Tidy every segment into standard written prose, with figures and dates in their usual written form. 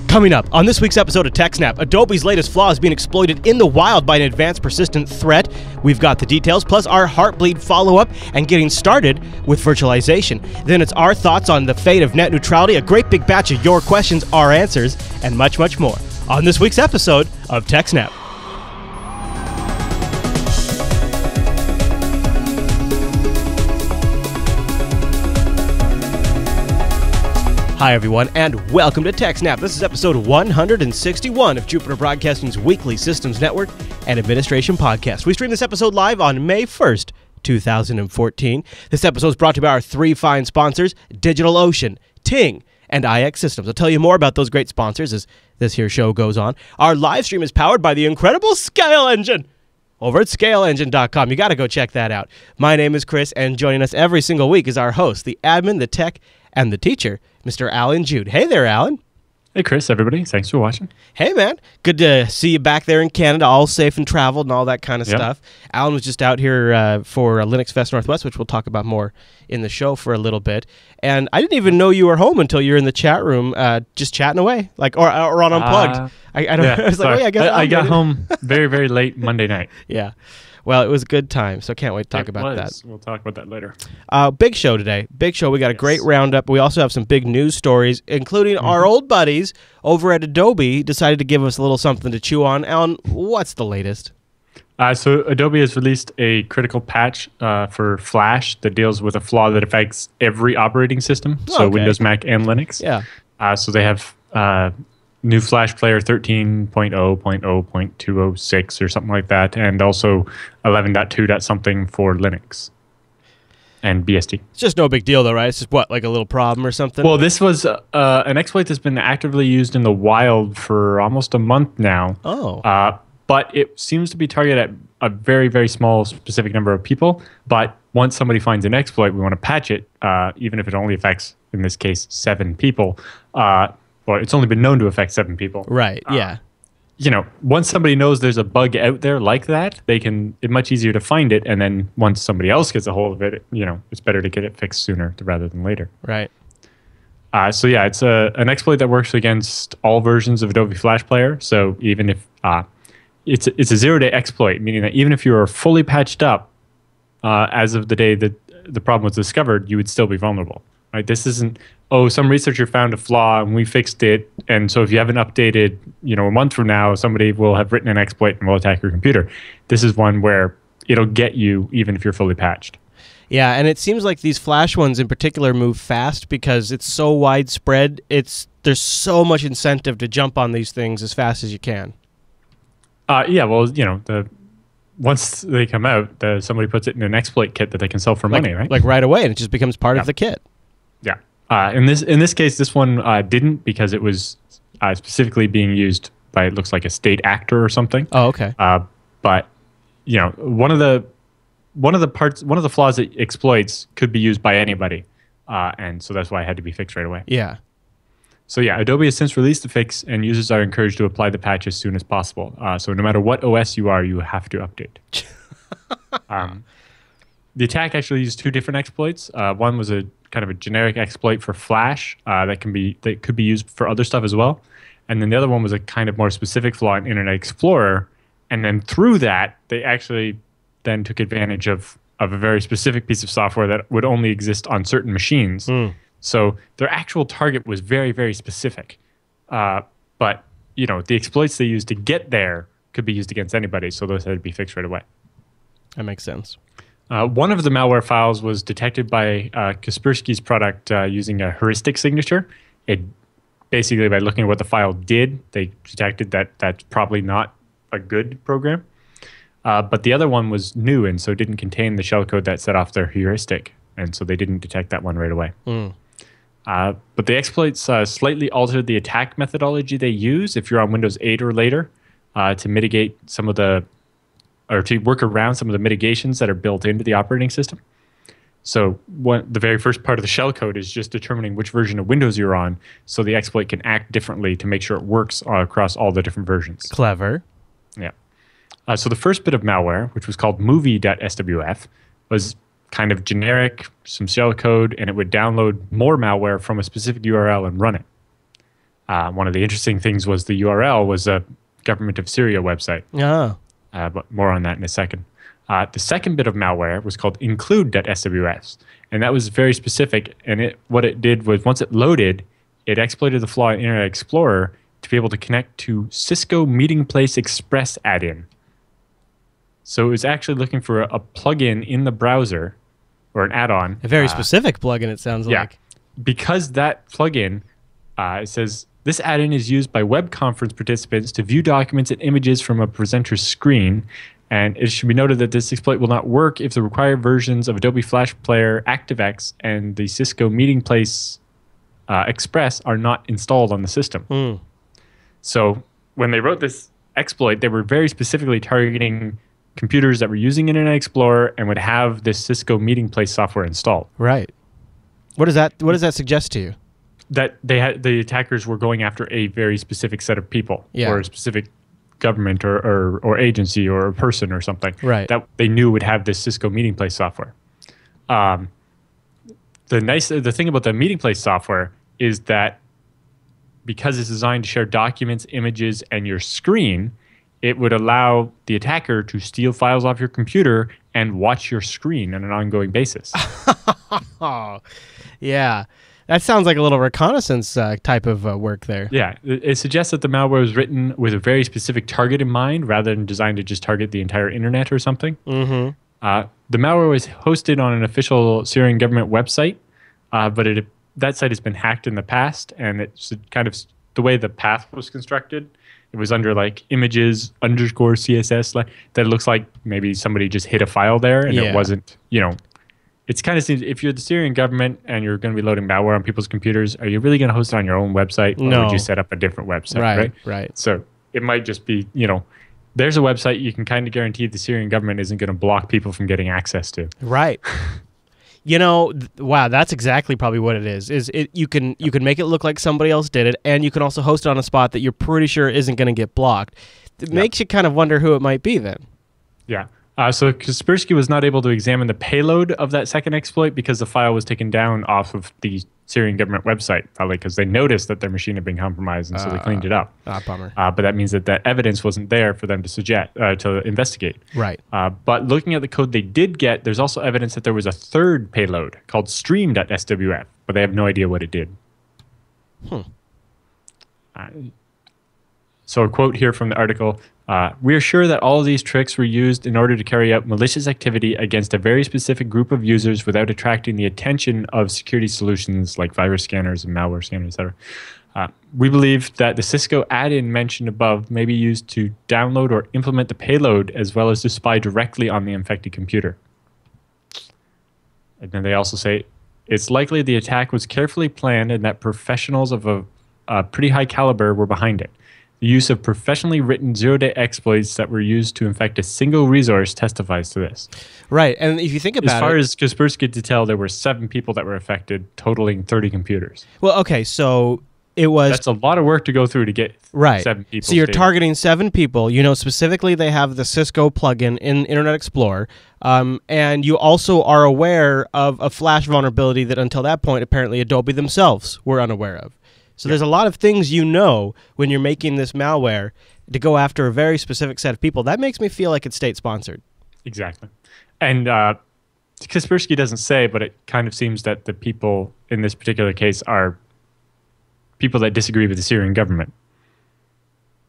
Coming up on this week's episode of TechSNAP, Adobe's latest flaw is being exploited in the wild by an advanced persistent threat. We've got the details, plus our Heartbleed follow-up and getting started with virtualization. Then it's our thoughts on the fate of net neutrality, a great big batch of your questions, our answers, and much, much more on this week's episode of TechSNAP. Hi everyone, and welcome to TechSNAP. This is episode 161 of Jupiter Broadcasting's weekly systems network and administration podcast. We stream this episode live on May 1st, 2014. This episode is brought to you by our three fine sponsors, DigitalOcean, Ting, and IX Systems. I'll tell you more about those great sponsors as this here show goes on. Our live stream is powered by the incredible Scale Engine over at scaleengine.com. You got to go check that out. My name is Chris, and joining us every single week is our host, the admin, the tech, and the teacher, Mr. Alan Jude. Hey there, Alan. Hey, Chris, everybody. Thanks for watching. Hey, man. Good to see you back there in Canada, all safe and traveled and all that kind of stuff. Alan was just out here for Linux Fest Northwest, which we'll talk about more in the show for a little bit. And I didn't even know you were home until you were in the chat room just chatting away, like or on Unplugged. I don't know. I was like, I guess I got home very, very late Monday night. Yeah. Well, it was a good time, so can't wait to talk about that. We'll talk about that later. Big show today. Big show. We got a great roundup. We also have some big news stories, including our old buddies over at Adobe decided to give us a little something to chew on. Alan, what's the latest? So Adobe has released a critical patch for Flash that deals with a flaw that affects every operating system, so Windows, Mac, and Linux. Yeah. So they have new Flash Player 13.0.0.206 or something like that, and also 11.2. something for Linux and BSD. It's just no big deal, though, right? It's just, what, like a little problem or something? Well, this was an exploit that's been actively used in the wild for almost a month now. Oh. But it seems to be targeted at a very, very small specific number of people. But once somebody finds an exploit, we want to patch it, even if it only affects, in this case, 7 people. Well, it's only been known to affect 7 people. Right, yeah. Once somebody knows there's a bug out there like that, it's much easier to find it. And then once somebody else gets a hold of it, it's better to get it fixed sooner rather than later. Right. So yeah, it's an exploit that works against all versions of Adobe Flash Player. So even if it's a 0-day exploit, meaning that even if you are fully patched up as of the day that the problem was discovered, you would still be vulnerable. Right? This isn't, some researcher found a flaw and we fixed it, and so if you haven't updated, a month from now, somebody will have written an exploit and will attack your computer. This is one where it'll get you even if you're fully patched. Yeah, and it seems like these Flash ones in particular move fast because it's so widespread. There's so much incentive to jump on these things as fast as you can. Once they come out, somebody puts it in an exploit kit that they can sell for money, right? Like right away, and it just becomes part of the kit. Yeah. In this case, this one didn't, because it was specifically being used by, it looks like, a state actor or something. Oh, okay. But one of the flaws that exploits could be used by anybody, and so that's why it had to be fixed right away. Yeah. So yeah, Adobe has since released the fix, and users are encouraged to apply the patch as soon as possible. So no matter what OS you are, you have to update. The attack actually used 2 different exploits. One was a kind of a generic exploit for Flash that could be used for other stuff as well, and then the other one was a kind of more specific flaw in Internet Explorer. And then through that, they actually then took advantage of a very specific piece of software that would only exist on certain machines. So their actual target was very, very specific. But the exploits they used to get there could be used against anybody, so those had to be fixed right away. That makes sense. One of the malware files was detected by Kaspersky's product using a heuristic signature. It basically, by looking at what the file did, they detected that that's probably not a good program. But the other one was new, and so didn't contain the shellcode that set off their heuristic, and so they didn't detect that one right away. But the exploits slightly altered the attack methodology they use if you're on Windows 8 or later to mitigate to work around some of the mitigations that are built into the operating system. So the very first part of the shellcode is just determining which version of Windows you're on, so the exploit can act differently to make sure it works across all the different versions. Clever. Yeah. So the first bit of malware, which was called movie.swf, was kind of generic, some shellcode, and it would download more malware from a specific URL and run it. One of the interesting things was the URL was a government of Syria website. Yeah. But more on that in a second. The second bit of malware was called include.sws, and that was very specific. And what it did was once it loaded, it exploited the flaw in Internet Explorer to be able to connect to Cisco Meeting Place Express add-in. So it was actually looking for a plugin in the browser or an add-on. A very specific plugin, it sounds like. Because that plugin, it says, this add-in is used by web conference participants to view documents and images from a presenter's screen. And it should be noted that this exploit will not work if the required versions of Adobe Flash Player, ActiveX, and the Cisco Meeting Place Express are not installed on the system. So when they wrote this exploit, they were very specifically targeting computers that were using Internet Explorer and would have this Cisco Meeting Place software installed. Right. What does that suggest to you? That the attackers were going after a very specific set of people, or a specific government or agency or a person or something, right, that they knew would have this Cisco Meeting Place software. The thing about the Meeting Place software is that because it's designed to share documents, images, and your screen, it would allow the attacker to steal files off your computer and watch your screen on an ongoing basis. Oh, yeah. That sounds like a little reconnaissance type of work there. Yeah, it suggests that the malware was written with a very specific target in mind rather than designed to just target the entire internet or something. Mm-hmm. The malware was hosted on an official Syrian government website, but that site has been hacked in the past, and it's kind of the way the path was constructed. It was under like images underscore CSS, that looks like maybe somebody just hit a file there, and it wasn't, it's kind of seems if you're the Syrian government and you're going to be loading malware on people's computers, are you really going to host it on your own website, or would you set up a different website? Right. So it might just be, there's a website you can kind of guarantee the Syrian government isn't going to block people from getting access to. Right. Wow, that's exactly probably what it is. You can make it look like somebody else did it, and you can also host it on a spot that you're pretty sure isn't going to get blocked. It makes you kind of wonder who it might be then. Yeah. So Kaspersky was not able to examine the payload of that second exploit because the file was taken down off of the Syrian government website, probably because they noticed that their machine had been compromised, and so they cleaned it up. Bummer. But that means that evidence wasn't there for them to investigate. Right. But looking at the code they did get, there's also evidence that there was a third payload called stream.swf, but they have no idea what it did. So a quote here from the article, we are sure that all of these tricks were used in order to carry out malicious activity against a very specific group of users without attracting the attention of security solutions like virus scanners and malware scanners, etc. We believe that the Cisco add-in mentioned above may be used to download or implement the payload as well as to spy directly on the infected computer. And then they also say, it's likely the attack was carefully planned and that professionals of a pretty high caliber were behind it. The use of professionally written zero-day exploits that were used to infect a single resource testifies to this. Right, and if you think about it... As far as Kaspersky could tell, there were 7 people that were affected, totaling 30 computers. Well, okay, so it was... That's a lot of work to go through to get 7 people. So you're targeting 7 people. Specifically they have the Cisco plugin in Internet Explorer, and you also are aware of a Flash vulnerability that until that point, apparently Adobe themselves were unaware of. So there's a lot of things when you're making this malware to go after a very specific set of people. That makes me feel like it's state-sponsored. Exactly. And Kaspersky doesn't say, but it kind of seems that the people in this particular case are people that disagree with the Syrian government.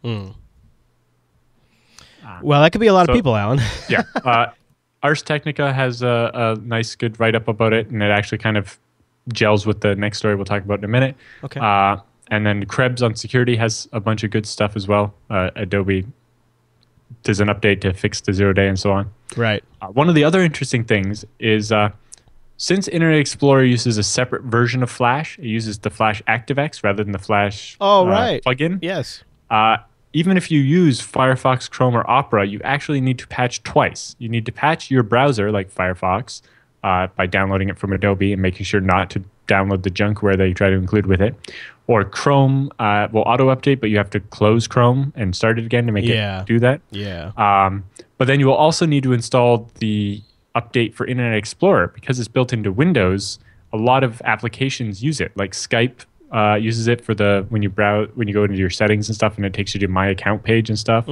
Well, that could be a lot of people, Alan. Yeah. Ars Technica has a nice, good write-up about it, and it actually kind of gels with the next story we'll talk about in a minute. Okay. And then Krebs on security has a bunch of good stuff as well. Adobe does an update to fix the 0-day and so on. Right. One of the other interesting things is since Internet Explorer uses a separate version of Flash, it uses the Flash ActiveX rather than the Flash plugin. Yes. Even if you use Firefox, Chrome, or Opera, you actually need to patch twice. You need to patch your browser, like Firefox, by downloading it from Adobe and making sure not to download the junkware they try to include with it. Or Chrome will auto-update, but you have to close Chrome and start it again to make it do that. Yeah. But then you will also need to install the update for Internet Explorer. Because it's built into Windows, a lot of applications use it, like Skype uses it for when you browse, when you go into your settings and stuff, and it takes you to my account page and stuff.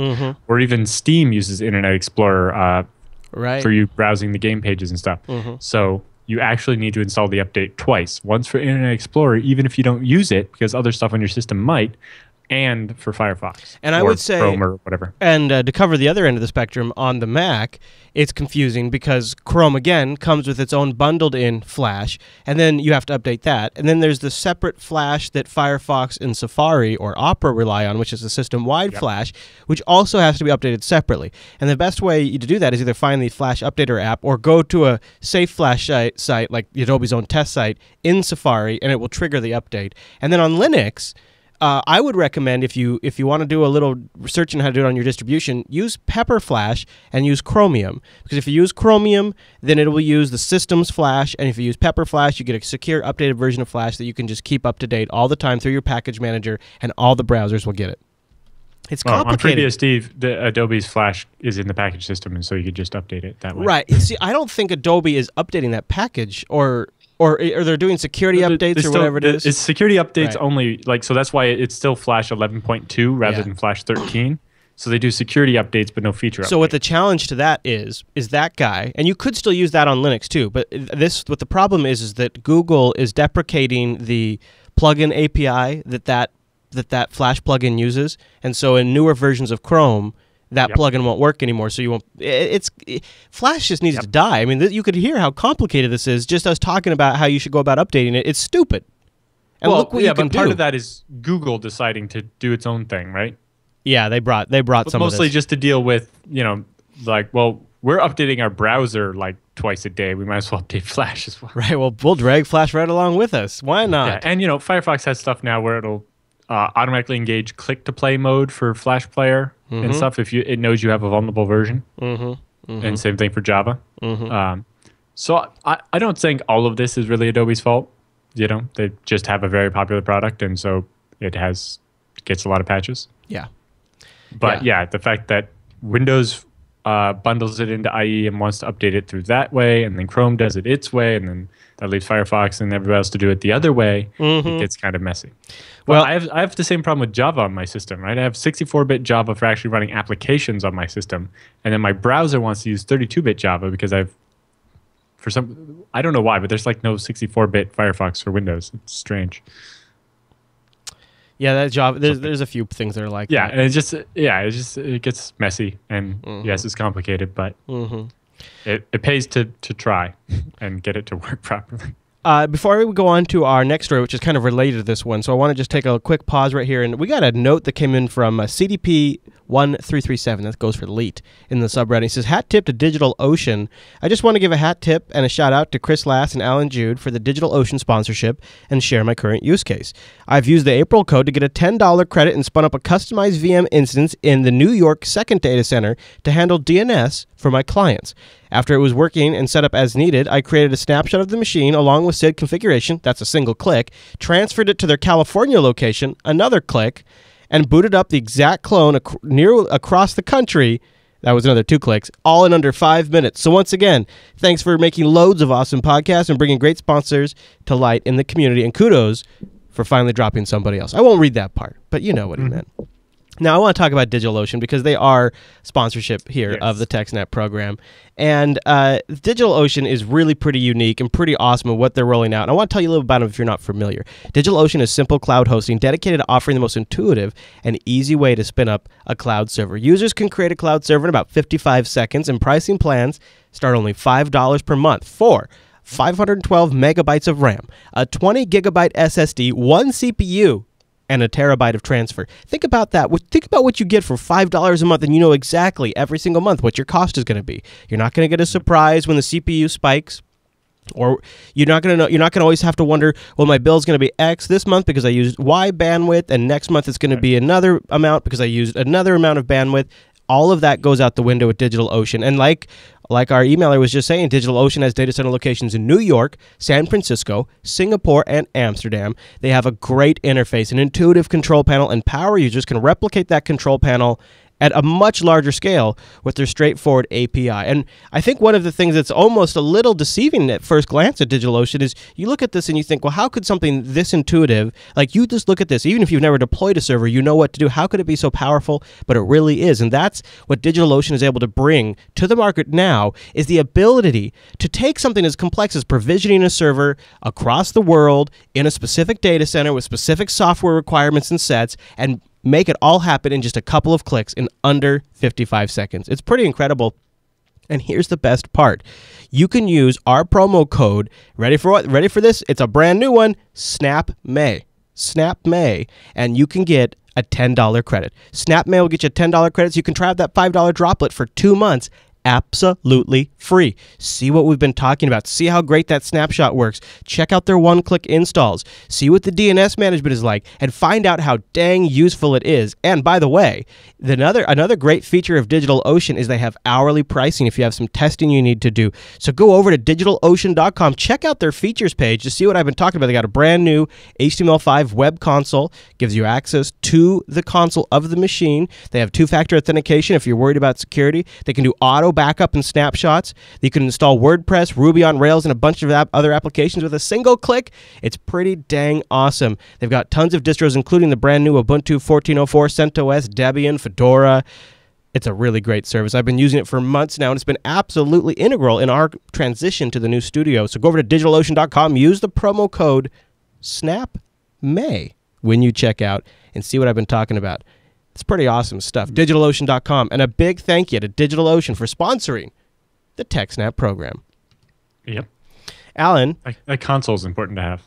Or even Steam uses Internet Explorer for you browsing the game pages and stuff. So you actually need to install the update twice. Once for Internet Explorer, even if you don't use it, because other stuff on your system might, and for Firefox. And I would say, Chrome or whatever. And to cover the other end of the spectrum, on the Mac, it's confusing because Chrome, again, comes with its own bundled-in Flash, and then you have to update that. And then there's the separate Flash that Firefox and Safari or Opera rely on, which is a system-wide Flash, which also has to be updated separately. And the best way to do that is either find the Flash Updater app or go to a safe Flash site like Adobe's own test site in Safari, and it will trigger the update. And then on Linux, I would recommend if you want to do a little research on how to do it on your distribution, use Pepper Flash and use Chromium. Because if you use Chromium, then it will use the system's Flash, and if you use Pepper Flash, you get a secure, updated version of Flash that you can just keep up to date all the time through your package manager, and all the browsers will get it. It's complicated. On FreeBSD, the Adobe's Flash is in the package system, and so you could just update it that way. Right. See, I don't think Adobe is updating that package, or they're doing security updates or whatever it is. It's security updates only, so that's why it's still Flash 11.2 rather than Flash 13. So they do security updates, but no feature updates. So what the challenge to that is that guy, and you could still use that on Linux too, but what the problem is that Google is deprecating the plugin API that Flash plugin uses, and so in newer versions of Chrome, that plugin won't work anymore, so you won't. Flash just needs to die. I mean, you could hear how complicated this is just us talking about how you should go about updating it. It's stupid. And look what you can do. Part of that is Google deciding to do its own thing, right? Yeah, they brought some mostly of this. just to deal with we're updating our browser twice a day. We might as well update Flash as well. Right. Well, we'll drag Flash right along with us. Why not? Yeah, and Firefox has stuff now where it'll automatically engage click-to-play mode for Flash Player and stuff if it knows you have a vulnerable version. And same thing for Java. So I don't think all of this is really Adobe's fault. They just have a very popular product, and so it gets a lot of patches. Yeah. But the fact that Windows bundles it into IE and wants to update it through that way, and then Chrome does it its way, and then that leaves Firefox and everybody else to do it the other way, it gets kind of messy. Well, I have the same problem with Java on my system, right? I have 64-bit Java for actually running applications on my system, and then my browser wants to use 32-bit Java because I don't know why, but there's no 64-bit Firefox for Windows. It's strange. Yeah, that Java. There's a few things that are like that. And it gets messy, and yes, it's complicated, but it pays to try and get it to work properly. Before we go on to our next story, which is kind of related to this one, so I want to just take a quick pause right here, and we got a note that came in from CDP1337, that goes for Leet, in the subreddit. He says, hat tip to DigitalOcean. I just want to give a hat tip and a shout out to Chris Lass and Alan Jude for the DigitalOcean sponsorship and share my current use case. I've used the April code to get a $10 credit and spun up a customized VM instance in the New York second data center to handle DNS for my clients. After it was working and set up as needed, I created a snapshot of the machine along with said configuration, that's a single click, transferred it to their California location, another click, and booted up the exact clone across the country, that was another 2 clicks, all in under 5 minutes. So once again, thanks for making loads of awesome podcasts and bringing great sponsors to light in the community, and kudos for finally dropping somebody else. I won't read that part, but you know what he meant. Now, I want to talk about DigitalOcean because they are sponsorship here of the TechSNAP program. And DigitalOcean is really pretty unique and pretty awesome at what they're rolling out. And I want to tell you a little about them if you're not familiar. DigitalOcean is simple cloud hosting dedicated to offering the most intuitive and easy way to spin up a cloud server. Users can create a cloud server in about 55 seconds, and pricing plans start only $5 per month for 512 megabytes of RAM, a 20 gigabyte SSD, 1 CPU, and a terabyte of transfer. Think about that. Think about what you get for $5 a month, and you know exactly every single month what your cost is going to be. You're not going to get a surprise when the CPU spikes, or you're not going to always have to wonder, well, my bill is going to be X this month because I used Y bandwidth, and next month it's going to be another amount because I used another amount of bandwidth. All of that goes out the window with DigitalOcean. And like our emailer was just saying, DigitalOcean has data center locations in New York, San Francisco, Singapore, and Amsterdam. They have a great interface, an intuitive control panel, and power users can replicate that control panel at a much larger scale with their straightforward API. And I think one of the things that's almost a little deceiving at first glance at DigitalOcean is you look at this and you think, well, how could something this intuitive, like you just look at this, even if you've never deployed a server, you know what to do. How could it be so powerful? But it really is. And that's what DigitalOcean is able to bring to the market now, is the ability to take something as complex as provisioning a server across the world in a specific data center with specific software requirements and sets, and make it all happen in just a couple of clicks in under 55 seconds. It's pretty incredible. And here's the best part. You can use our promo code. Ready for what? Ready for this? It's a brand new one. SNAPMay. SNAPMay. And you can get a $10 credit. SNAPMay will get you a $10 credit, so you can try out that $5 droplet for 2 months. Absolutely free. See what we've been talking about. See how great that snapshot works. Check out their one-click installs. See what the DNS management is like, and find out how dang useful it is. And by the way, another great feature of DigitalOcean is they have hourly pricing if you have some testing you need to do. So go over to DigitalOcean.com. Check out their features page to see what I've been talking about. They got a brand new HTML5 web console. Gives you access to the console of the machine. They have two-factor authentication if you're worried about security. They can do auto backup and snapshots. You can install WordPress, Ruby on Rails, and a bunch of other applications with a single click. It's pretty dang awesome. They've got tons of distros, including the brand new Ubuntu 14.04, CentOS, Debian, Fedora. It's a really great service. I've been using it for months now, and it's been absolutely integral in our transition to the new studio. So go over to DigitalOcean.com, use the promo code SNAPMay when you check out, and see what I've been talking about. It's pretty awesome stuff. DigitalOcean.com. And a big thank you to DigitalOcean for sponsoring the TechSNAP program. Yep. Alan. A console is important to have.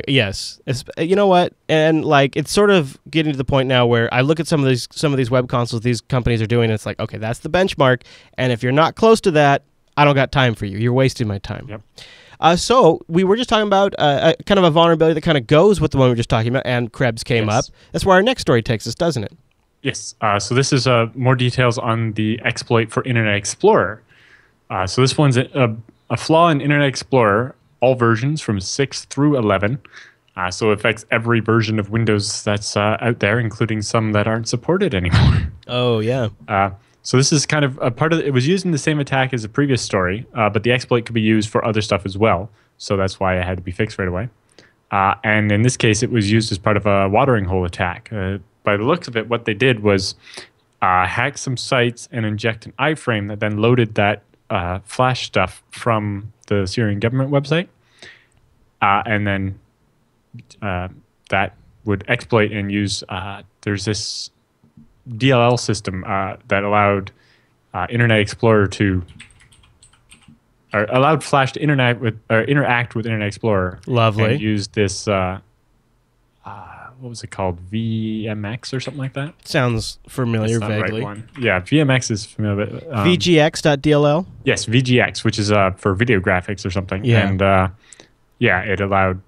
Yes. You know what? And like, it's sort of getting to the point now where I look at some of these web consoles these companies are doing, and it's like, okay, that's the benchmark. And if you're not close to that, I don't got time for you. You're wasting my time. Yep. So we were just talking about kind of a vulnerability that kind of goes with the one we were just talking about, and Krebs came up. That's where our next story takes us, doesn't it? Yes. So this is more details on the exploit for Internet Explorer. So this one's a flaw in Internet Explorer, all versions from 6 through 11. So it affects every version of Windows that's out there, including some that aren't supported anymore. Oh, yeah. So this is kind of a part of it. It was used in the same attack as the previous story, but the exploit could be used for other stuff as well. So that's why it had to be fixed right away. And in this case, it was used as part of a watering hole attack. By the looks of it, what they did was hack some sites and inject an iframe that then loaded that Flash stuff from the Syrian government website. And then that would exploit and use, there's this DLL system that allowed Internet Explorer to, or allowed Flash to interact with Internet Explorer. Lovely. And use this, what was it called? VMX or something like that? Sounds familiar vaguely. Right one. Yeah, VMX is familiar. VGX.dll? Yes, VGX, which is for video graphics or something. Yeah. And it allowed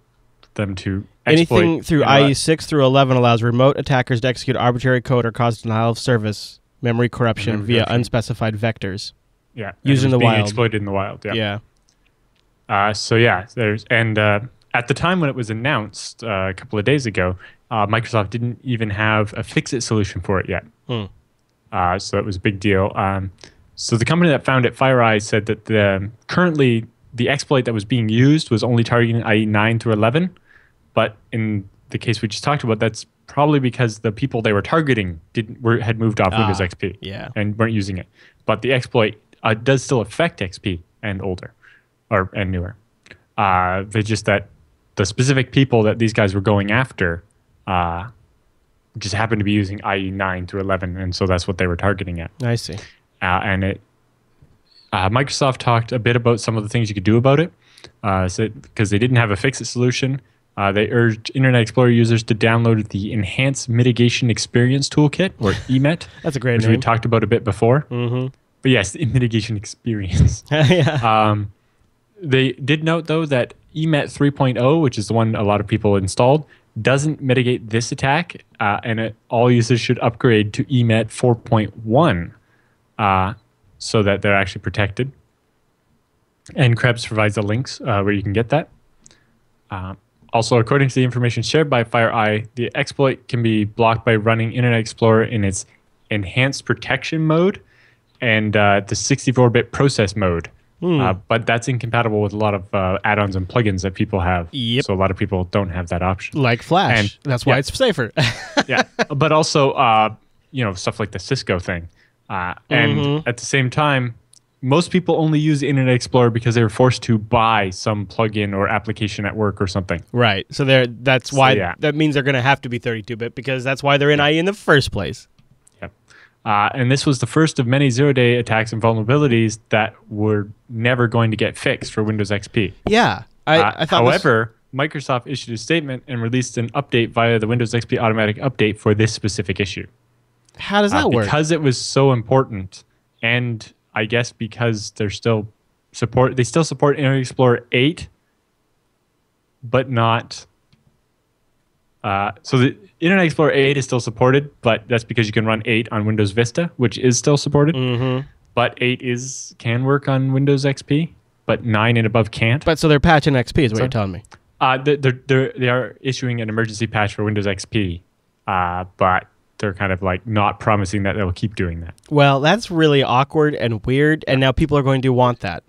them to exploit. Anything through IE 6 through 11 allows remote attackers to execute arbitrary code or cause denial of service, memory corruption via unspecified vectors. Yeah. Used in the wild. Exploited in the wild. Yeah. Yeah. There's at the time when it was announced a couple of days ago, Microsoft didn't even have a fix-it solution for it yet. So it was a big deal. So the company that found it, FireEye, said that currently the exploit that was being used was only targeting IE 9 through 11. But in the case we just talked about, that's probably because the people they were targeting had moved off Windows XP and weren't using it. But the exploit does still affect XP and older, and newer. They just that the specific people that these guys were going after just happened to be using IE 9 through 11, and so that's what they were targeting at. I see. And Microsoft talked a bit about some of the things you could do about it, because they didn't have a fix-it solution. They urged Internet Explorer users to download the Enhanced Mitigation Experience Toolkit, or EMET. That's a great name. Which we talked about a bit before. Mm-hmm. But yes, the mitigation experience. Yeah. They did note, though, that EMET 3.0, which is the one a lot of people installed, doesn't mitigate this attack, and all users should upgrade to EMET 4.1 so that they're actually protected. And Krebs provides the links where you can get that. Also, according to the information shared by FireEye, the exploit can be blocked by running Internet Explorer in its enhanced protection mode and the 64-bit process mode. But that's incompatible with a lot of add-ons and plugins that people have. Yep. So a lot of people don't have that option. Like Flash. And, that's why it's safer. Yeah. But also, stuff like the Cisco thing. And at the same time, most people only use Internet Explorer because they were forced to buy some plugin or application at work or something. Right. So that means they're going to have to be 32-bit because that's why they're in IE in the first place. Yep. And this was the first of many zero-day attacks and vulnerabilities that were never going to get fixed for Windows XP. Yeah. I thought however, Microsoft issued a statement and released an update via the Windows XP automatic update for this specific issue. How does that work? Because it was so important, and I guess because they still support Internet Explorer 8, but not. So the Internet Explorer 8 is still supported, but that's because you can run 8 on Windows Vista, which is still supported. But 8 can work on Windows XP, but 9 and above can't. But so they're patching XP is what you're telling me. They are issuing an emergency patch for Windows XP, but they're kind of like not promising that they'll keep doing that. Well, that's really awkward and weird, and now people are going to want that.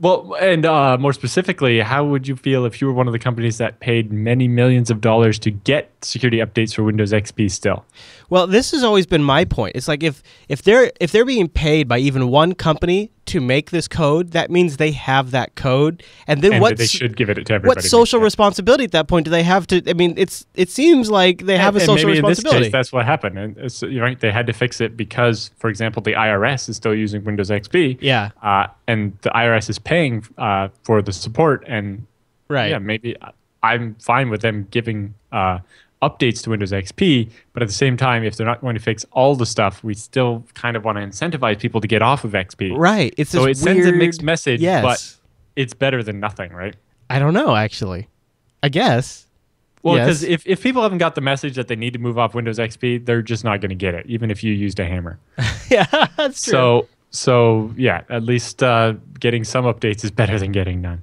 Well, and more specifically, how would you feel if you were one of the companies that paid many millions of dollars to get security updates for Windows XP still? Well, this has always been my point. It's like if they're being paid by even one company to make this code, that means they have that code, and then they should give it to everybody. What social responsibility at that point do they have to? I mean, it seems like they have a social responsibility. In this case, that's what happened, and they had to fix it because, for example, the IRS is still using Windows XP. Yeah, and the IRS is paying for the support, and maybe I'm fine with them giving updates to Windows XP, but at the same time, if they're not going to fix all the stuff, we still kind of want to incentivize people to get off of XP. Right. So it sends a mixed message, but it's better than nothing, right? I don't know, actually. I guess. Well, because if people haven't got the message that they need to move off Windows XP, they're just not going to get it, even if you used a hammer. Yeah, that's true. So yeah, at least getting some updates is better than getting none.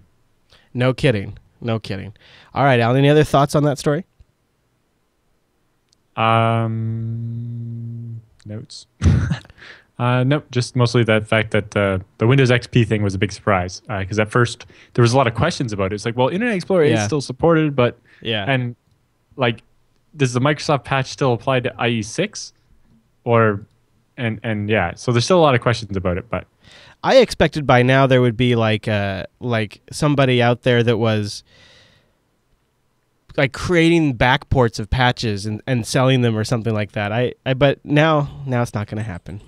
No kidding. No kidding. All right, Alan, any other thoughts on that story? Notes. Nope, just mostly the fact that the Windows XP thing was a big surprise because at first there was a lot of questions about it. It's like, well, Internet Explorer is still supported, but and like, does the Microsoft patch still apply to IE6? So there's still a lot of questions about it, but I expected by now there would be like somebody out there that was like creating backports of patches and selling them or something like that. But now it's not going to happen.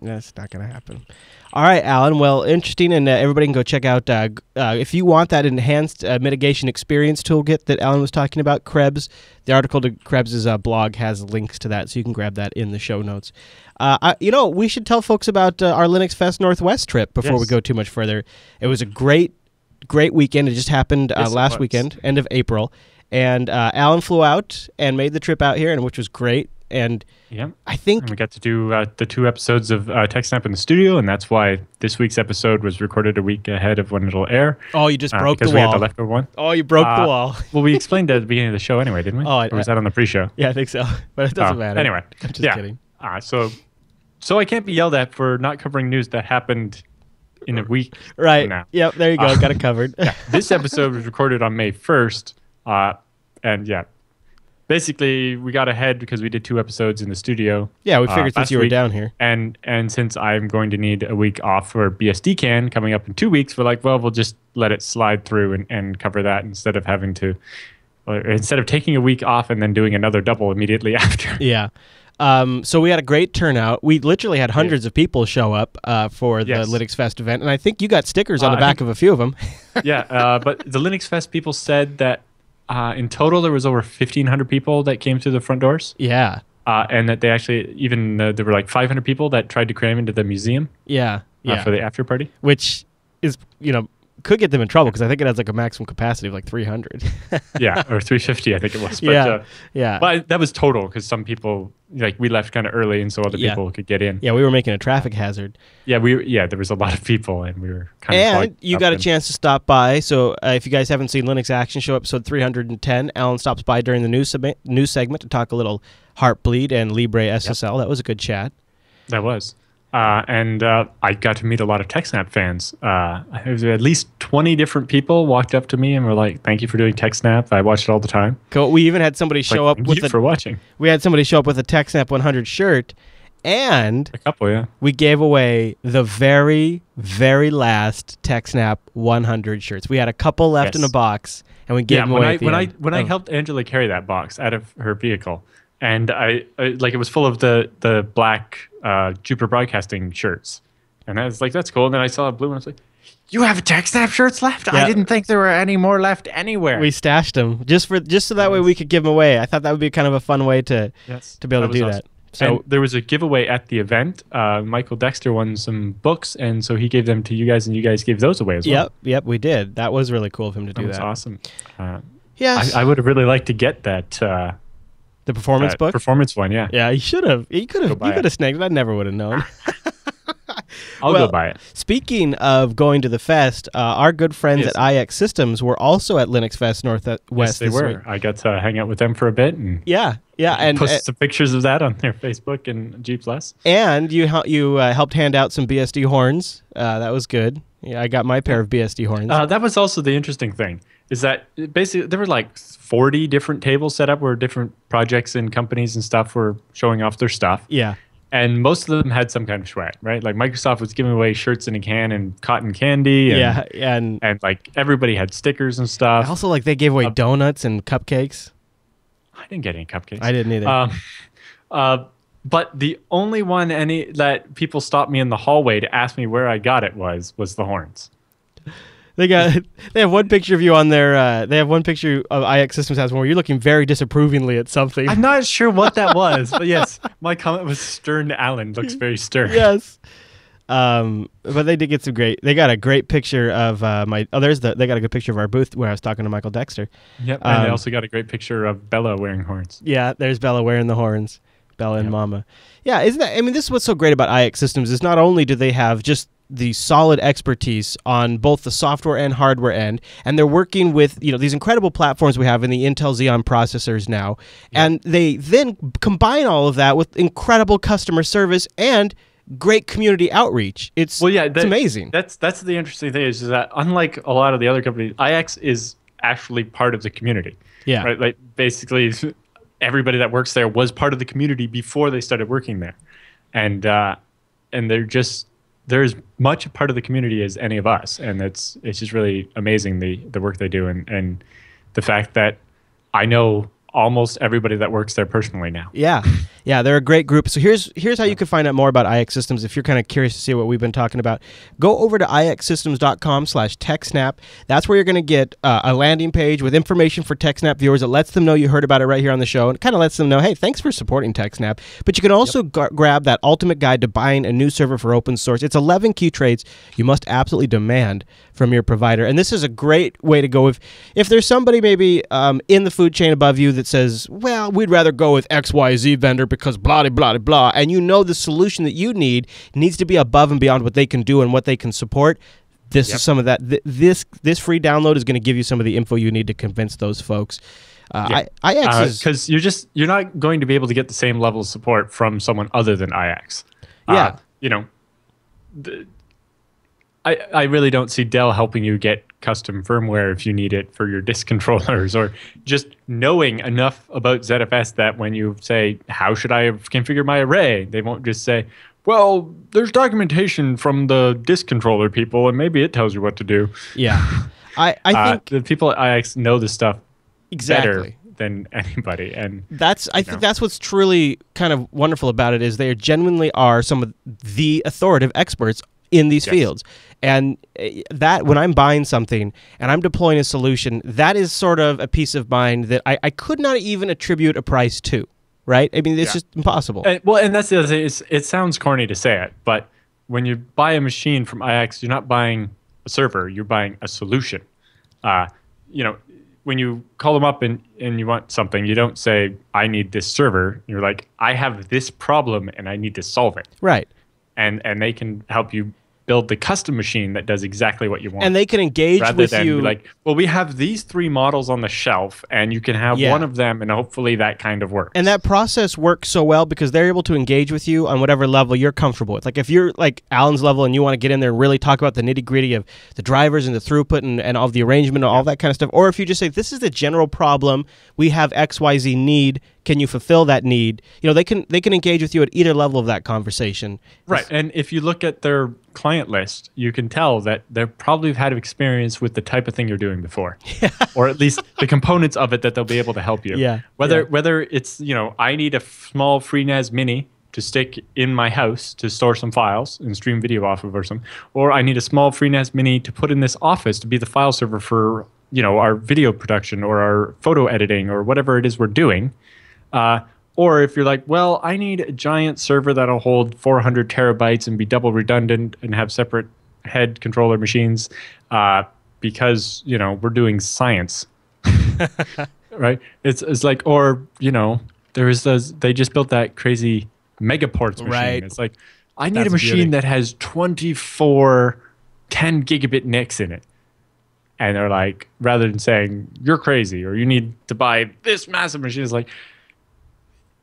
That's not going to happen. All right, Alan. Well, interesting, and everybody can go check out if you want that enhanced mitigation experience toolkit that Alan was talking about. Krebs, the article to Krebs's blog has links to that, so you can grab that in the show notes. We should tell folks about our Linux Fest Northwest trip before we go too much further. It was a great weekend. It just happened last weekend, end of April. And Alan flew out and made the trip out here, and which was great. And I think we got to do the 2 episodes of TechSNAP in the studio, and that's why this week's episode was recorded a week ahead of when it'll air. Oh, you just broke the wall. Because we had the leftover one. Oh, you broke the wall. Well, we explained at the beginning of the show anyway, didn't we? Oh, or was that on the pre-show? Yeah, I think so. But it doesn't matter. Anyway. I'm just kidding. So I can't be yelled at for not covering news that happened in a week right. from now. Yep, there you go. Got it covered. This episode was recorded on May 1st. Basically, we got ahead because we did 2 episodes in the studio. Yeah, we figured since you were down here. And since I'm going to need a week off for BSDCan coming up in 2 weeks, we're like, well, we'll just let it slide through and cover that instead of taking a week off and then doing another double immediately after. Yeah. So we had a great turnout. We literally had hundreds of people show up for the Linux Fest event, and I think you got stickers on the back of a few of them. But the Linux Fest people said that in total there was over 1,500 people that came through the front doors. Yeah. And that they actually, there were like 500 people that tried to cram into the museum. Yeah. For the after party. Which is, could get them in trouble because I think it has like a maximum capacity of like 300. Or 350, I think it was. But, yeah. But that was total because some people, like, we left kind of early and so other people could get in. Yeah, we were making a traffic hazard. Yeah, there was a lot of people and we were kind of. And you got a chance to stop by. So if you guys haven't seen Linux Action Show episode 310, Alan stops by during the news segment to talk a little Heartbleed and Libre SSL. That was a good chat. That was. And I got to meet a lot of TechSNAP fans. At least 20 different people walked up to me and were like, "Thank you for doing TechSNAP. I watch it all the time." Cool. We even had somebody show up with for watching. We had somebody show up with a TechSNAP 100 shirt, and A couple, yeah. we gave away the very, very last TechSNAP 100 shirts. We had a couple left in a box, and we gave them away. When I helped Angela carry that box out of her vehicle, and I like it was full of the black Jupiter Broadcasting shirts, and I was like, "That's cool." And then I saw a blue one. I was like, "You have TechSNAP shirts left? Yeah. I didn't think there were any more left anywhere." We stashed them just so that way we could give them away. I thought that would be kind of a fun way to be able to do that. So and there was a giveaway at the event. Michael Dexter won some books, and so he gave them to you guys, and you guys gave those away as well. Yep, we did. That was really cool of him to do that. That was awesome. Yes. I would have really liked to get that. The performance book? Performance one, yeah. Yeah, you should have. You could have snagged it. I never would have known. I'll go buy it. Speaking of going to the fest, our good friends at iX Systems were also at Linux Fest Northwest. Yes, they were. Week. I got to hang out with them for a bit. And and post some pictures of that on their Facebook and G+. And you helped hand out some BSD horns. That was good. Yeah, I got my pair of BSD horns. That was also the interesting thing, is that basically there were like 40 different tables set up where different projects and companies and stuff were showing off their stuff. Yeah. And most of them had some kind of swag, right? Like Microsoft was giving away shirts in a can and cotton candy. And, and like everybody had stickers and stuff. Also, like they gave away donuts and cupcakes. I didn't get any cupcakes. I didn't either. But the only one that people stopped me in the hallway to ask me where I got it was the horns. They have one picture of you on their. They have one picture of iX Systems has one where you're looking very disapprovingly at something. I'm not sure what that was, but yes, my comment was stern. Alan looks very stern. Yes. But they did get some great. They got a great picture of my. Oh, they got a good picture of our booth where I was talking to Michael Dexter. Yep, and they also got a great picture of Bella wearing horns. Yeah, there's Bella wearing the horns. Bella and Mama. Yeah, isn't that? I mean, this is what's so great about iX Systems is not only do they have just the solid expertise on both the software and hardware end, and they're working with these incredible platforms we have in the Intel Xeon processors now, and they then combine all of that with incredible customer service and great community outreach. It's amazing. That's the interesting thing is that unlike a lot of the other companies, iX is actually part of the community. Yeah, right. Like basically, everybody that works there was part of the community before they started working there, and they're as much a part of the community as any of us, and it's just really amazing the work they do, and the fact that I know almost everybody that works there personally now. Yeah, they're a great group. So here's how you can find out more about iX Systems if you're kind of curious to see what we've been talking about. Go over to ixsystems.com/TechSNAP. That's where you're going to get a landing page with information for TechSNAP viewers. It lets them know you heard about it right here on the show, and kind of lets them know, hey, thanks for supporting TechSNAP. But you can also grab that ultimate guide to buying a new server for open source. It's 11 key traits you must absolutely demand from your provider, and this is a great way to go if there's somebody maybe in the food chain above you that says, well, we'd rather go with XYZ vendor because blah, blah, blah, and the solution that you need needs to be above and beyond what they can do and what they can support. This is some of that. This free download is going to give you some of the info you need to convince those folks. IX because you're not going to be able to get the same level of support from someone other than IX. I really don't see Dell helping you get custom firmware if you need it for your disk controllers, or just knowing enough about ZFS that when you say, how should I configure my array? They won't just say, well, there's documentation from the disk controller people, and maybe it tells you what to do. Yeah. I think the people at IX know this stuff exactly better than anybody, and I think that's what's truly kind of wonderful about it is they genuinely are some of the authoritative experts in these fields. And that when I'm buying something and I'm deploying a solution, that is sort of a peace of mind that I could not even attribute a price to, right? I mean, it's just impossible. And that's the other thing. It sounds corny to say it, but when you buy a machine from IX, you're not buying a server, you're buying a solution. When you call them up and you want something, you don't say, I need this server. You're like, I have this problem and I need to solve it. Right. And they can help you build the custom machine that does exactly what you want. And they can engage rather with than you. Be like, well, we have these 3 models on the shelf, and you can have one of them, and hopefully that kind of works. And that process works so well because they're able to engage with you on whatever level you're comfortable with. Like if you're like Alan's level and you want to get in there and really talk about the nitty-gritty of the drivers and the throughput and all the arrangement and all that kind of stuff, or if you just say, this is the general problem, we have XYZ need, can you fulfill that need? You know, they can engage with you at either level of that conversation. Right. And if you look at their client list, you can tell that they probably have had experience with the type of thing you're doing before. Or at least the components of it that they'll be able to help you. Whether it's, you know, I need a small FreeNAS Mini to stick in my house to store some files and stream video off of or something, or I need a small FreeNAS Mini to put in this office to be the file server for, you know, our video production or our photo editing or whatever it is we're doing. Or if you're like, well, I need a giant server that'll hold 400 terabytes and be double redundant and have separate head controller machines because, you know, we're doing science. Right? It's like, or, you know, they just built that crazy Megaports machine. Right. It's like, I need a machine that has 24 10 gigabit NICs in it. And they're like, rather than saying, you're crazy or you need to buy this massive machine, it's like,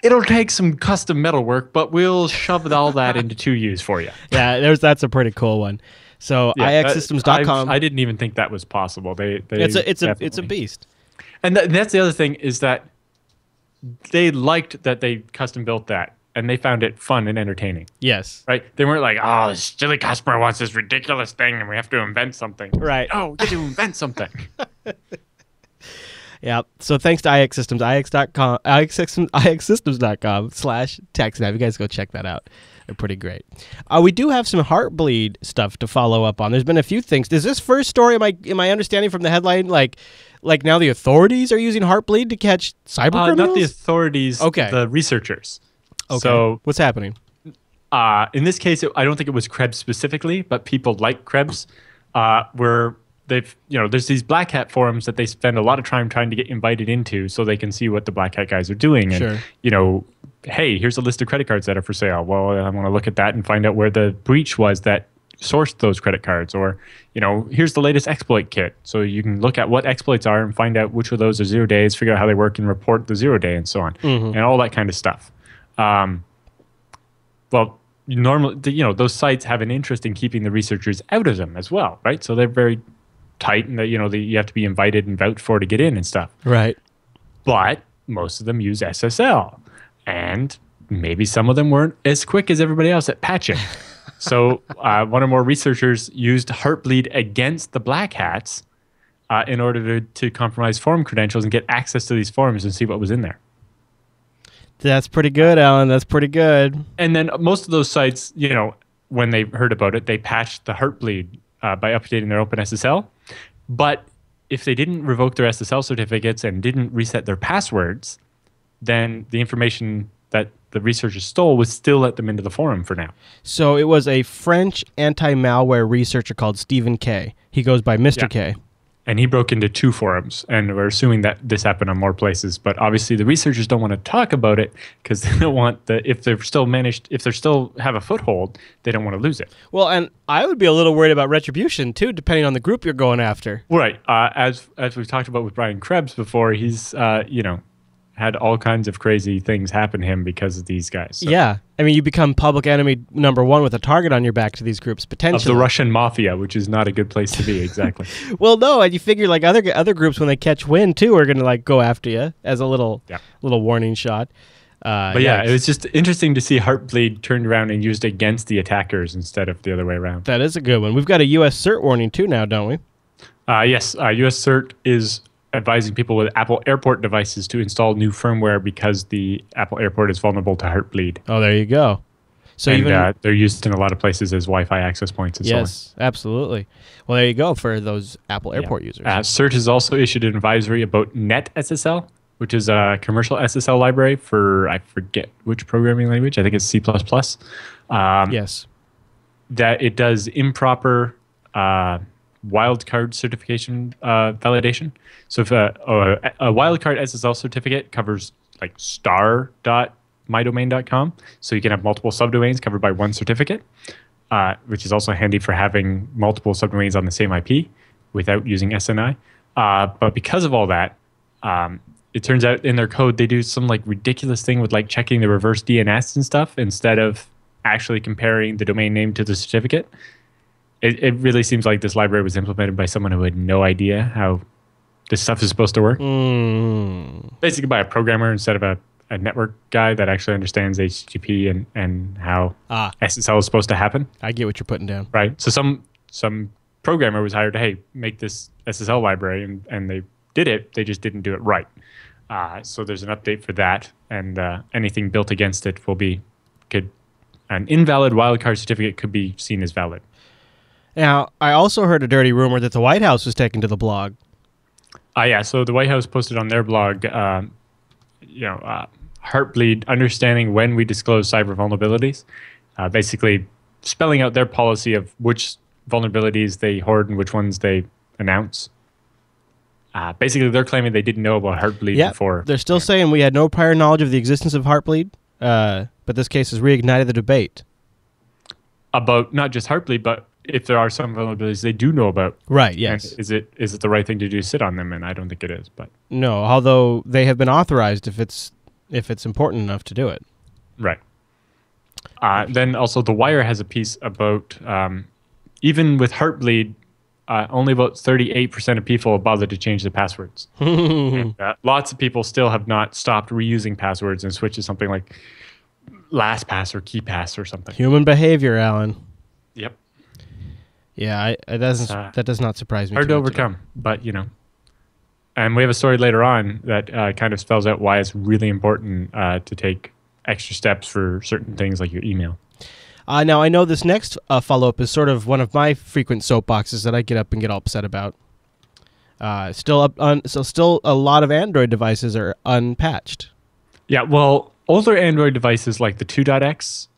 it'll take some custom metalwork, but we'll shove all that into 2Us for you. Yeah, that's a pretty cool one. So ixsystems.com. I didn't even think that was possible. It's a beast. And that's the other thing is that they liked that they custom built that, and they found it fun and entertaining. Yes. Right? They weren't like, oh, this silly customer wants this ridiculous thing, and we have to invent something. Right. Oh, we have to invent something. Yeah. So thanks to IX Systems, ixsystems.com/TechSNAP. You guys go check that out. They're pretty great. We do have some Heartbleed stuff to follow up on. There's been a few things. Does this first story, am I understanding from the headline, like now the authorities are using Heartbleed to catch cyber criminals? Not the authorities, the researchers. Okay. So what's happening? In this case, I don't think it was Krebs specifically, but people like Krebs where there's these Black Hat forums that they spend a lot of time trying to get invited into so they can see what the Black Hat guys are doing. And, hey, here's a list of credit cards that are for sale. Well, I want to look at that and find out where the breach was that sourced those credit cards. Or, here's the latest exploit kit. So you can look at what exploits are and find out which of those are 0 days, figure out how they work and report the 0 day and so on. And all that kind of stuff. Normally, those sites have an interest in keeping the researchers out of them as well, right? So they're very tight, and that you have to be invited and vouched for to get in and stuff. Right. But most of them use SSL, and maybe some of them weren't as quick as everybody else at patching. So one or more researchers used Heartbleed against the Black Hats in order to compromise forum credentials and get access to these forums and see what was in there. That's pretty good, Alan. That's pretty good. And then most of those sites, when they heard about it, they patched the Heartbleed by updating their OpenSSL. But if they didn't revoke their SSL certificates and didn't reset their passwords, then the information that the researchers stole was still let them into the forum for now. So it was a French anti-malware researcher called Stephen K. He goes by Mr. K. And he broke into 2 forums, and we're assuming that this happened on more places. But obviously, the researchers don't want to talk about it because they don't want if they still have a foothold, they don't want to lose it. Well, and I would be a little worried about retribution too, depending on the group you're going after. Right. As we've talked about with Brian Krebs before, he's had all kinds of crazy things happen to him because of these guys. So. Yeah. I mean, you become public enemy #1 with a target on your back to these groups, potentially. Of the Russian mafia, which is not a good place to be, exactly. Well, no, and you figure like other groups, when they catch wind, too, are going to like go after you as a little warning shot. But yeah, it was just interesting to see Heartbleed turned around and used against the attackers instead of the other way around. That is a good one. We've got a U.S. cert warning, too, now, don't we? Yes, U.S. cert is advising people with Apple Airport devices to install new firmware because the Apple Airport is vulnerable to Heartbleed. Oh, there you go. So they're used in a lot of places as Wi-Fi access points and so on. Yes, absolutely. Well, there you go for those Apple Airport users. CERT has also issued an advisory about NetSSL, which is a commercial SSL library for, I forget which programming language. I think it's C++. Yes. That it does improper wildcard certification validation. So if a wildcard SSL certificate covers like star.mydomain.com, so you can have multiple subdomains covered by one certificate. which is also handy for having multiple subdomains on the same IP without using SNI. But because of all that, it turns out in their code they do some like ridiculous thing with like checking the reverse DNS and stuff instead of actually comparing the domain name to the certificate. It really seems like this library was implemented by someone who had no idea how this stuff is supposed to work. Basically by a programmer instead of a network guy that actually understands HTTP and how SSL is supposed to happen. I get what you're putting down. Right. So some programmer was hired to, hey, make this SSL library, and they did it. They just didn't do it right. So there's an update for that, and anything built against it an invalid wildcard certificate could be seen as valid. Now, I also heard a dirty rumor that the White House was taken to the blog. Yeah, so the White House posted on their blog, Heartbleed, understanding when we disclose cyber vulnerabilities, basically spelling out their policy of which vulnerabilities they hoard and which ones they announce. Basically, they're claiming they didn't know about Heartbleed before. They're still saying we had no prior knowledge of the existence of Heartbleed, but this case has reignited the debate. About not just Heartbleed, but if there are some vulnerabilities they do know about. Right, yes. And is it the right thing to do, sit on them? And I don't think it is. But no, although they have been authorized if it's important enough to do it. Right. Then also The Wire has a piece about even with Heartbleed, only about 38% of people have bothered to change their passwords. And, lots of people still have not stopped reusing passwords and switched to something like LastPass or KeePass or something. Human behavior, Alan. Yep. Yeah, that does not surprise me. Hard to overcome, but and we have a story later on that kind of spells out why it's really important to take extra steps for certain things like your email. Now, I know this next follow-up is sort of one of my frequent soapboxes that I get up and get all upset about. Still a lot of Android devices are unpatched. Yeah, well, older Android devices like the 2.x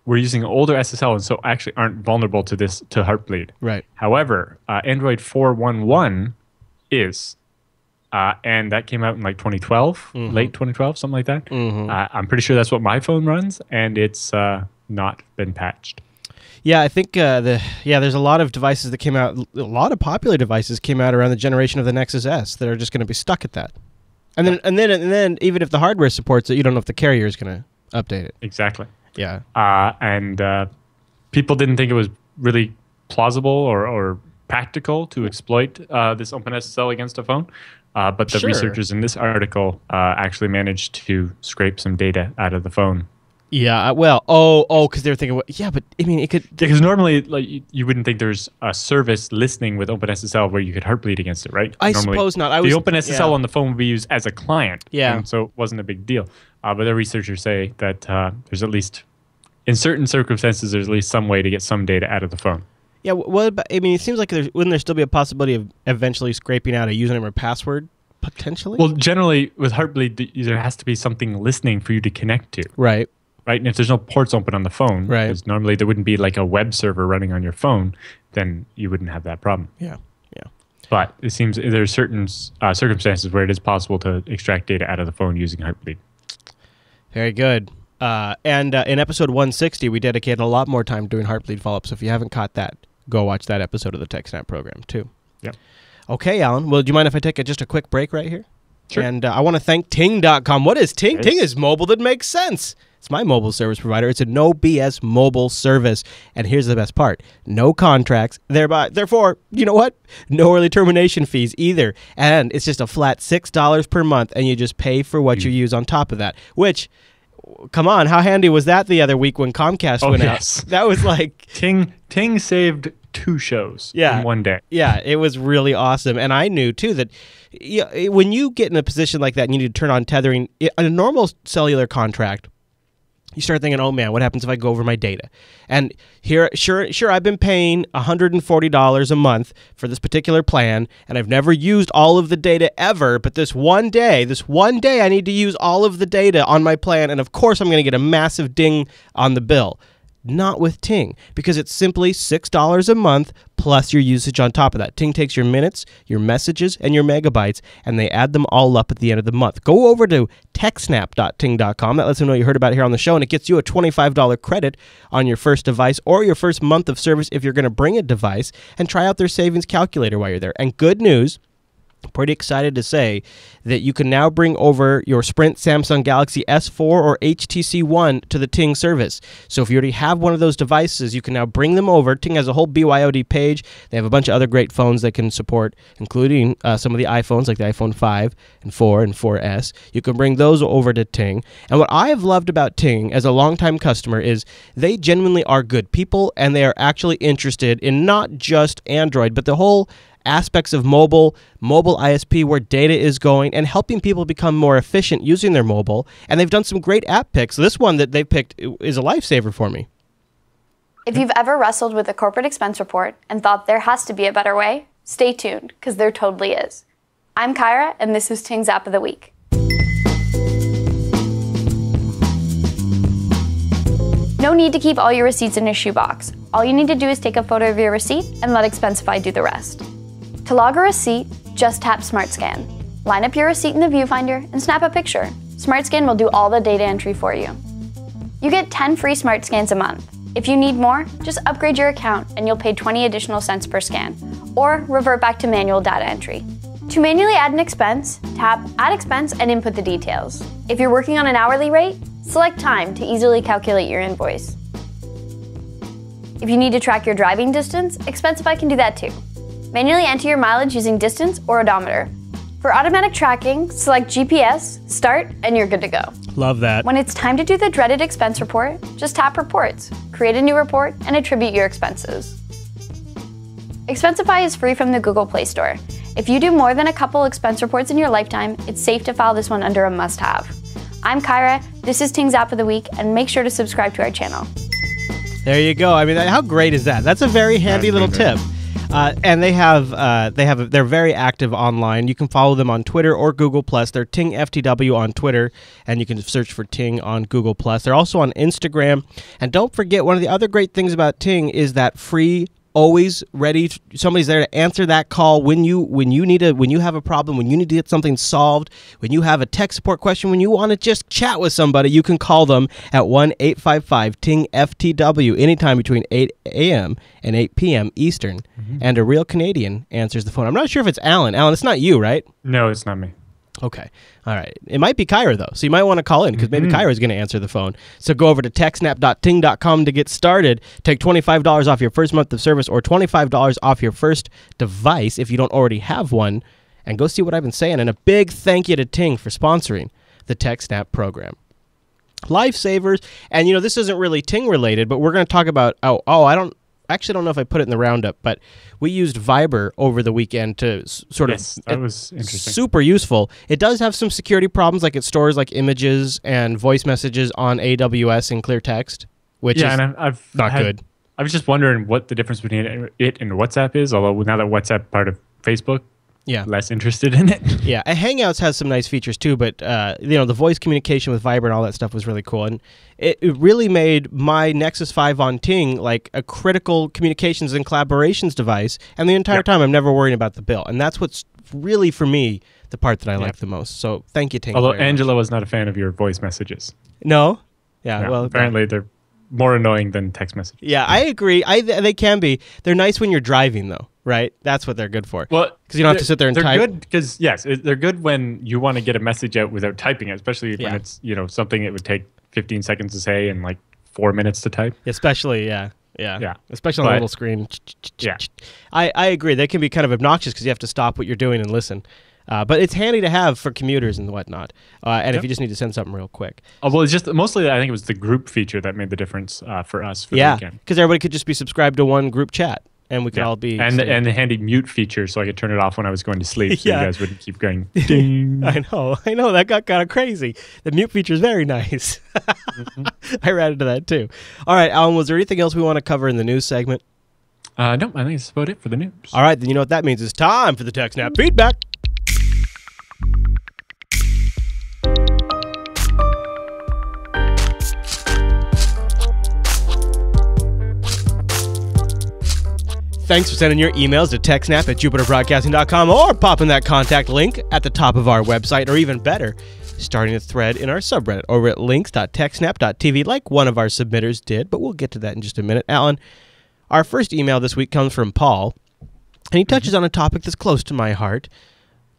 we're using older SSL and so actually aren't vulnerable to Heartbleed. Right. However, Android 4.1.1 is, and that came out in like 2012, late 2012, something like that. I'm pretty sure that's what my phone runs, and it's not been patched. Yeah, I think there's a lot of devices that came out. A lot of popular devices came out around the generation of the Nexus S that are just going to be stuck at that. And then even if the hardware supports it, you don't know if the carrier is going to update it. Exactly. Yeah. And people didn't think it was really plausible or practical to exploit this OpenSSL against a phone. But the researchers in this article actually managed to scrape some data out of the phone. Yeah, well, because they were thinking, yeah, but I mean, it could... Because normally, like, you wouldn't think there's a service listening with OpenSSL where you could Heartbleed against it, right? I suppose not. The OpenSSL on the phone would be used as a client, yeah. And so it wasn't a big deal. But the researchers say that there's at least, in certain circumstances, there's at least some way to get some data out of the phone. Yeah, I mean, it seems like wouldn't there still be a possibility of eventually scraping out a username or password, potentially? Well, generally, with Heartbleed, there has to be something listening for you to connect to. Right. Right, and if there's no ports open on the phone, right, because normally there wouldn't be like a web server running on your phone, then you wouldn't have that problem. Yeah. But it seems there are certain circumstances where it is possible to extract data out of the phone using Heartbleed. Very good. And in episode 160, we dedicated a lot more time doing Heartbleed follow-ups. So if you haven't caught that, go watch that episode of the TechSNAP program too. Yep. Okay, Alan. Well, do you mind if I take just a quick break right here? Sure. And I want to thank Ting.com. What is Ting? Ting is mobile that makes sense. It's my mobile service provider. It's a no BS mobile service. And here's the best part. No contracts. Therefore, you know what? No early termination fees either. And it's just a flat $6 per month, and you just pay for what you use on top of that. Which, come on, how handy was that the other week when Comcast went out? That was like... Ting saved 2 shows in one day. Yeah, it was really awesome. And I knew, too, that when you get in a position like that and you need to turn on tethering, on a normal cellular contract, you start thinking, oh, man, what happens if I go over my data? And here, sure, I've been paying $140 a month for this particular plan, and I've never used all of the data ever, but this one day, I need to use all of the data on my plan, and of course I'm going to get a massive ding on the bill. Not with Ting, because it's simply $6 a month plus your usage on top of that. Ting takes your minutes, your messages, and your megabytes, and they add them all up at the end of the month. Go over to techsnap.ting.com. That lets them know you heard about it here on the show, and it gets you a $25 credit on your first device or your first month of service if you're going to bring a device, and try out their savings calculator while you're there. And good news, pretty excited to say that you can now bring over your Sprint Samsung Galaxy S4 or HTC One to the Ting service. So if you already have one of those devices, you can now bring them over. Ting has a whole BYOD page. They have a bunch of other great phones they can support, including some of the iPhones, like the iPhone 5 and 4 and 4S. You can bring those over to Ting. And what I have loved about Ting as a longtime customer is they genuinely are good people, and they are actually interested in not just Android, but the whole aspects of mobile ISP, where data is going, and helping people become more efficient using their mobile. And they've done some great app picks. This one that they've picked is a lifesaver for me. If you've ever wrestled with a corporate expense report and thought there has to be a better way, stay tuned, because there totally is. I'm Kyra, and this is Ting's App of the Week. No need to keep all your receipts in a shoebox. All you need to do is take a photo of your receipt and let Expensify do the rest. To log a receipt, just tap SmartScan. Line up your receipt in the viewfinder and snap a picture. SmartScan will do all the data entry for you. You get 10 free SmartScans a month. If you need more, just upgrade your account and you'll pay 20 additional cents per scan, or revert back to manual data entry. To manually add an expense, tap Add Expense and input the details. If you're working on an hourly rate, select Time to easily calculate your invoice. If you need to track your driving distance, Expensify can do that too. Manually enter your mileage using distance or odometer. For automatic tracking, select GPS, Start, and you're good to go. Love that. When it's time to do the dreaded expense report, just tap Reports, create a new report, and attribute your expenses. Expensify is free from the Google Play Store. If you do more than a couple expense reports in your lifetime, it's safe to file this one under a must-have. I'm Kyra, this is Ting's App of the Week, and make sure to subscribe to our channel. There you go. I mean, how great is that? That's a very handy little tip. And they're very active online. You can follow them on Twitter or Google+. They're Ting FTW on Twitter, and you can search for Ting on Google+. They're also on Instagram. And don't forget, one of the other great things about Ting is that free, always ready. Somebody's there to answer that call when you have a problem, when you need to get something solved, when you have a tech support question, when you want to just chat with somebody. You can call them at 1-855-TING-FTW anytime between 8 a.m. and 8 p.m. Eastern. And a real Canadian answers the phone. I'm not sure if it's Alan. Alan, it's not you, right? No, it's not me. Okay. All right. It might be Kyra, though. So you might want to call in because maybe Kyra is going to answer the phone. So go over to techsnap.ting.com to get started. Take $25 off your first month of service or $25 off your first device if you don't already have one. And go see what I've been saying. And a big thank you to Ting for sponsoring the TechSNAP program. Lifesavers. And, you know, this isn't really Ting related, but we're going to talk about, I don't know if I put it in the roundup, but we used Viber over the weekend to that was interesting. Super useful. It does have some security problems, like it stores like images and voice messages on AWS in clear text, which is not good. I was just wondering what the difference between it and WhatsApp is, although now that WhatsApp part of Facebook, less interested in it. Yeah, and Hangouts has some nice features too, but the voice communication with Viber and all that stuff was really cool, and it really made my Nexus 5 on Ting like a critical communications and collaborations device, and the entire time I'm never worrying about the bill, and that's what's really, for me, the part that I like the most. So thank you, Ting. Although Angela was not a fan of your voice messages. No? Yeah, well... Apparently they're more annoying than text messages. Yeah, I agree. They can be. They're nice when you're driving, though, right? That's what they're good for. Well, because you don't have to sit there and type. They're good because, they're good when you want to get a message out without typing it, especially when it's, something it would take 15 seconds to say and like 4 minutes to type. Especially, especially on a little screen. Yeah. I agree. They can be kind of obnoxious because you have to stop what you're doing and listen. But it's handy to have for commuters and whatnot, and if you just need to send something real quick. Well, it's just mostly I think it was the group feature that made the difference for us for the weekend. Because everybody could just be subscribed to one group chat, and we could all be... And the handy mute feature, so I could turn it off when I was going to sleep, so you guys wouldn't keep going, ding. I know, that got kind of crazy. The mute feature is very nice. I ran into that too. All right, Alan, was there anything else we want to cover in the news segment? No, I think that's about it for the news. All right, then you know what that means. It's time for the TechSNAP feedback. Thanks for sending your emails to TechSNAP@jupiterbroadcasting.com or popping that contact link at the top of our website, or even better, starting a thread in our subreddit over at links.techsnap.tv like one of our submitters did, but we'll get to that in just a minute. Alan, our first email this week comes from Paul, and he touches on a topic that's close to my heart,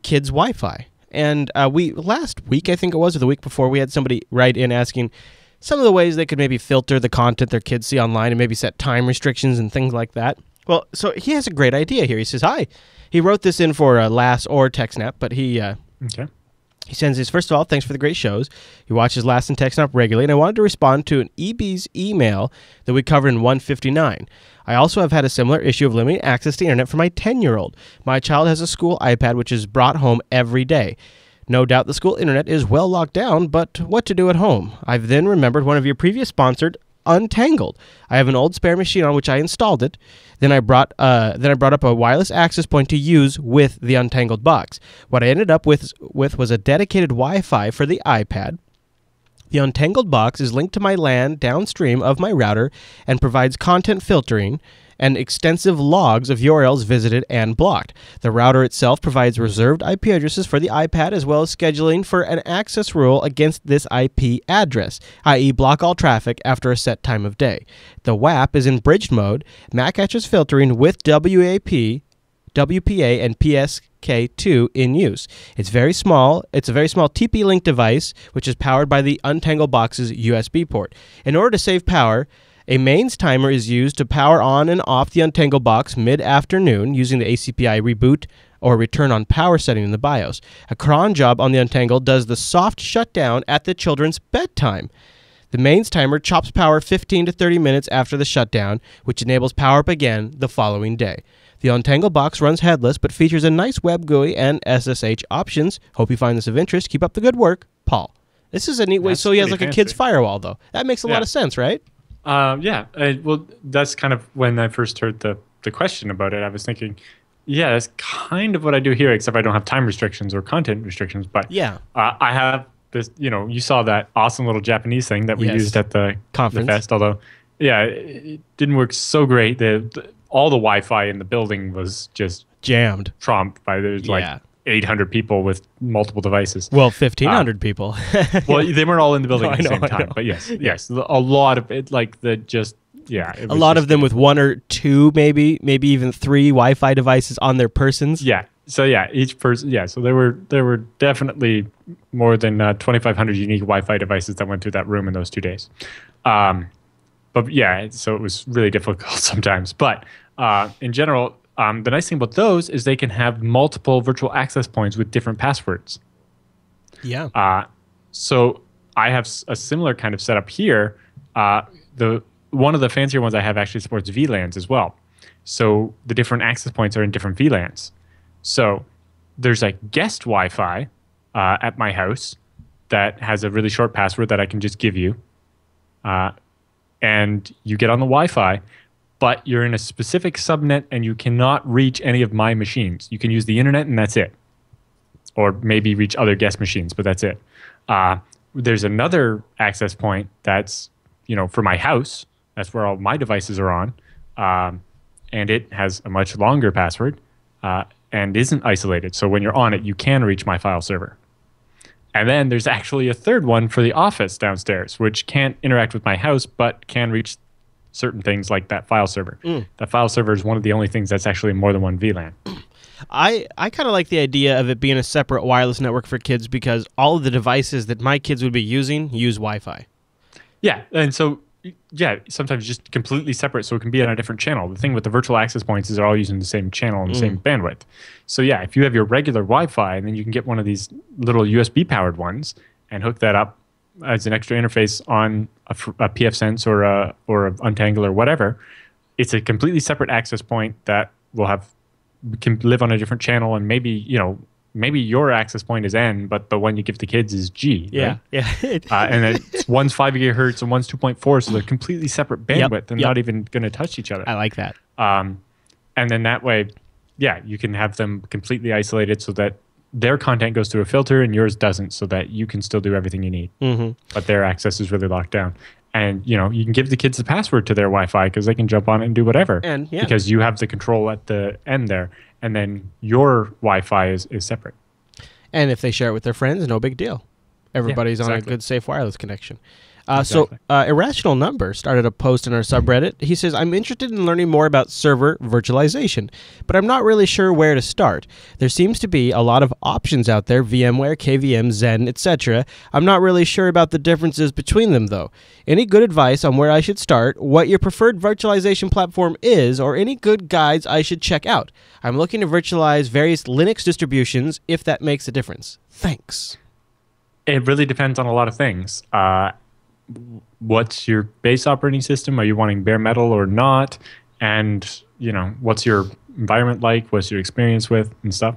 kids' Wi-Fi. And last week, I think it was, or the week before, we had somebody write in asking some of the ways they could maybe filter the content their kids see online and maybe set time restrictions and things like that. Well, so he has a great idea here. He says, hi. He wrote this in for LAS or TechSNAP, but he sends this, first of all, thanks for the great shows. He watches LAS and TechSNAP regularly, and I wanted to respond to an EB's email that we covered in 159. I also have had a similar issue of limiting access to internet for my 10-year-old. My child has a school iPad which is brought home every day. No doubt the school internet is well locked down, but what to do at home? I've then remembered one of your previous sponsored, Untangled. I have an old spare machine on which I installed it. Then I brought up a wireless access point to use with the Untangled box. What I ended up with was a dedicated Wi-Fi for the iPad. The Untangled box is linked to my LAN downstream of my router and provides content filtering and extensive logs of URLs visited and blocked. The router itself provides reserved IP addresses for the iPad, as well as scheduling for an access rule against this IP address, i.e. block all traffic after a set time of day. The WAP is in bridged mode, MAC address filtering with WPA and PSK2 in use. It's a very small TP-Link device, which is powered by the Untangled box's USB port. In order to save power, a mains timer is used to power on and off the Untangled box mid-afternoon using the ACPI reboot or return on power setting in the BIOS. A cron job on the Untangled does the soft shutdown at the children's bedtime. The mains timer chops power 15 to 30 minutes after the shutdown, which enables power up again the following day. The Untangled box runs headless, but features a nice web GUI and SSH options. Hope you find this of interest. Keep up the good work, Paul. This is a neat way. So he has like a kid's firewall, though. That makes a lot of sense, right? Well, that's kind of when I first heard the question about it. I was thinking, yeah, that's kind of what I do here, except I don't have time restrictions or content restrictions. But I have this. You saw that awesome little Japanese thing that we used at the conference. The fest. Although, it didn't work so great. All the Wi-Fi in the building was just jammed, trumped by like 800 people with multiple devices. Well, 1,500 people. Well, they weren't all in the building at the same time, but yes, a lot of it, like a lot of them with one or two, maybe even three Wi-Fi devices on their persons. Yeah. So each person. Yeah. So there were definitely more than 2,500 unique Wi-Fi devices that went through that room in those 2 days. But yeah, so it was really difficult sometimes. But in general. The nice thing about those is they can have multiple virtual access points with different passwords. Yeah. So I have a similar kind of setup here. One of the fancier ones I have actually supports VLANs as well. So the different access points are in different VLANs. So there's like guest Wi-Fi at my house that has a really short password that I can just give you. And you get on the Wi-Fi, but you're in a specific subnet and you cannot reach any of my machines. You can use the internet and that's it. Or maybe reach other guest machines, but that's it. There's another access point that's, for my house. That's where all my devices are on. And it has a much longer password and isn't isolated. So when you're on it, you can reach my file server. And then there's actually a third one for the office downstairs, which can't interact with my house, but can reach certain things like that file server. That file server is one of the only things that's actually more than one VLAN. I kind of like the idea of it being a separate wireless network for kids because all of the devices that my kids would be using use Wi-Fi. Yeah, and so, sometimes just completely separate so it can be on a different channel. The thing with the virtual access points is they're all using the same channel and the same bandwidth. So if you have your regular Wi-Fi, and then you can get one of these little USB-powered ones and hook that up as an extra interface on a pfSense or a Untangle or whatever. It's a completely separate access point that can live on a different channel, and maybe your access point is N, but the one you give the kids is G. Yeah, right? And one's 5 gigahertz and one's 2.4, so they're completely separate bandwidth and not even going to touch each other. I like that. And then that way, you can have them completely isolated so that their content goes through a filter and yours doesn't, so that you can still do everything you need. But their access is really locked down. And you can give the kids the password to their Wi-Fi because they can jump on it and do whatever. And because you have the control at the end there, and then your Wi-Fi is separate. And if they share it with their friends, no big deal. Everybody's on a good, safe wireless connection. So Irrational Number started a post in our subreddit. He says, I'm interested in learning more about server virtualization, but I'm not really sure where to start. There seems to be a lot of options out there, VMware, KVM, Zen, etc. I'm not really sure about the differences between them, though. Any good advice on where I should start, what your preferred virtualization platform is, or any good guides I should check out? I'm looking to virtualize various Linux distributions, if that makes a difference. Thanks. It really depends on a lot of things. What's your base operating system? Are you wanting bare metal or not? And what's your environment like? What's your experience with and stuff?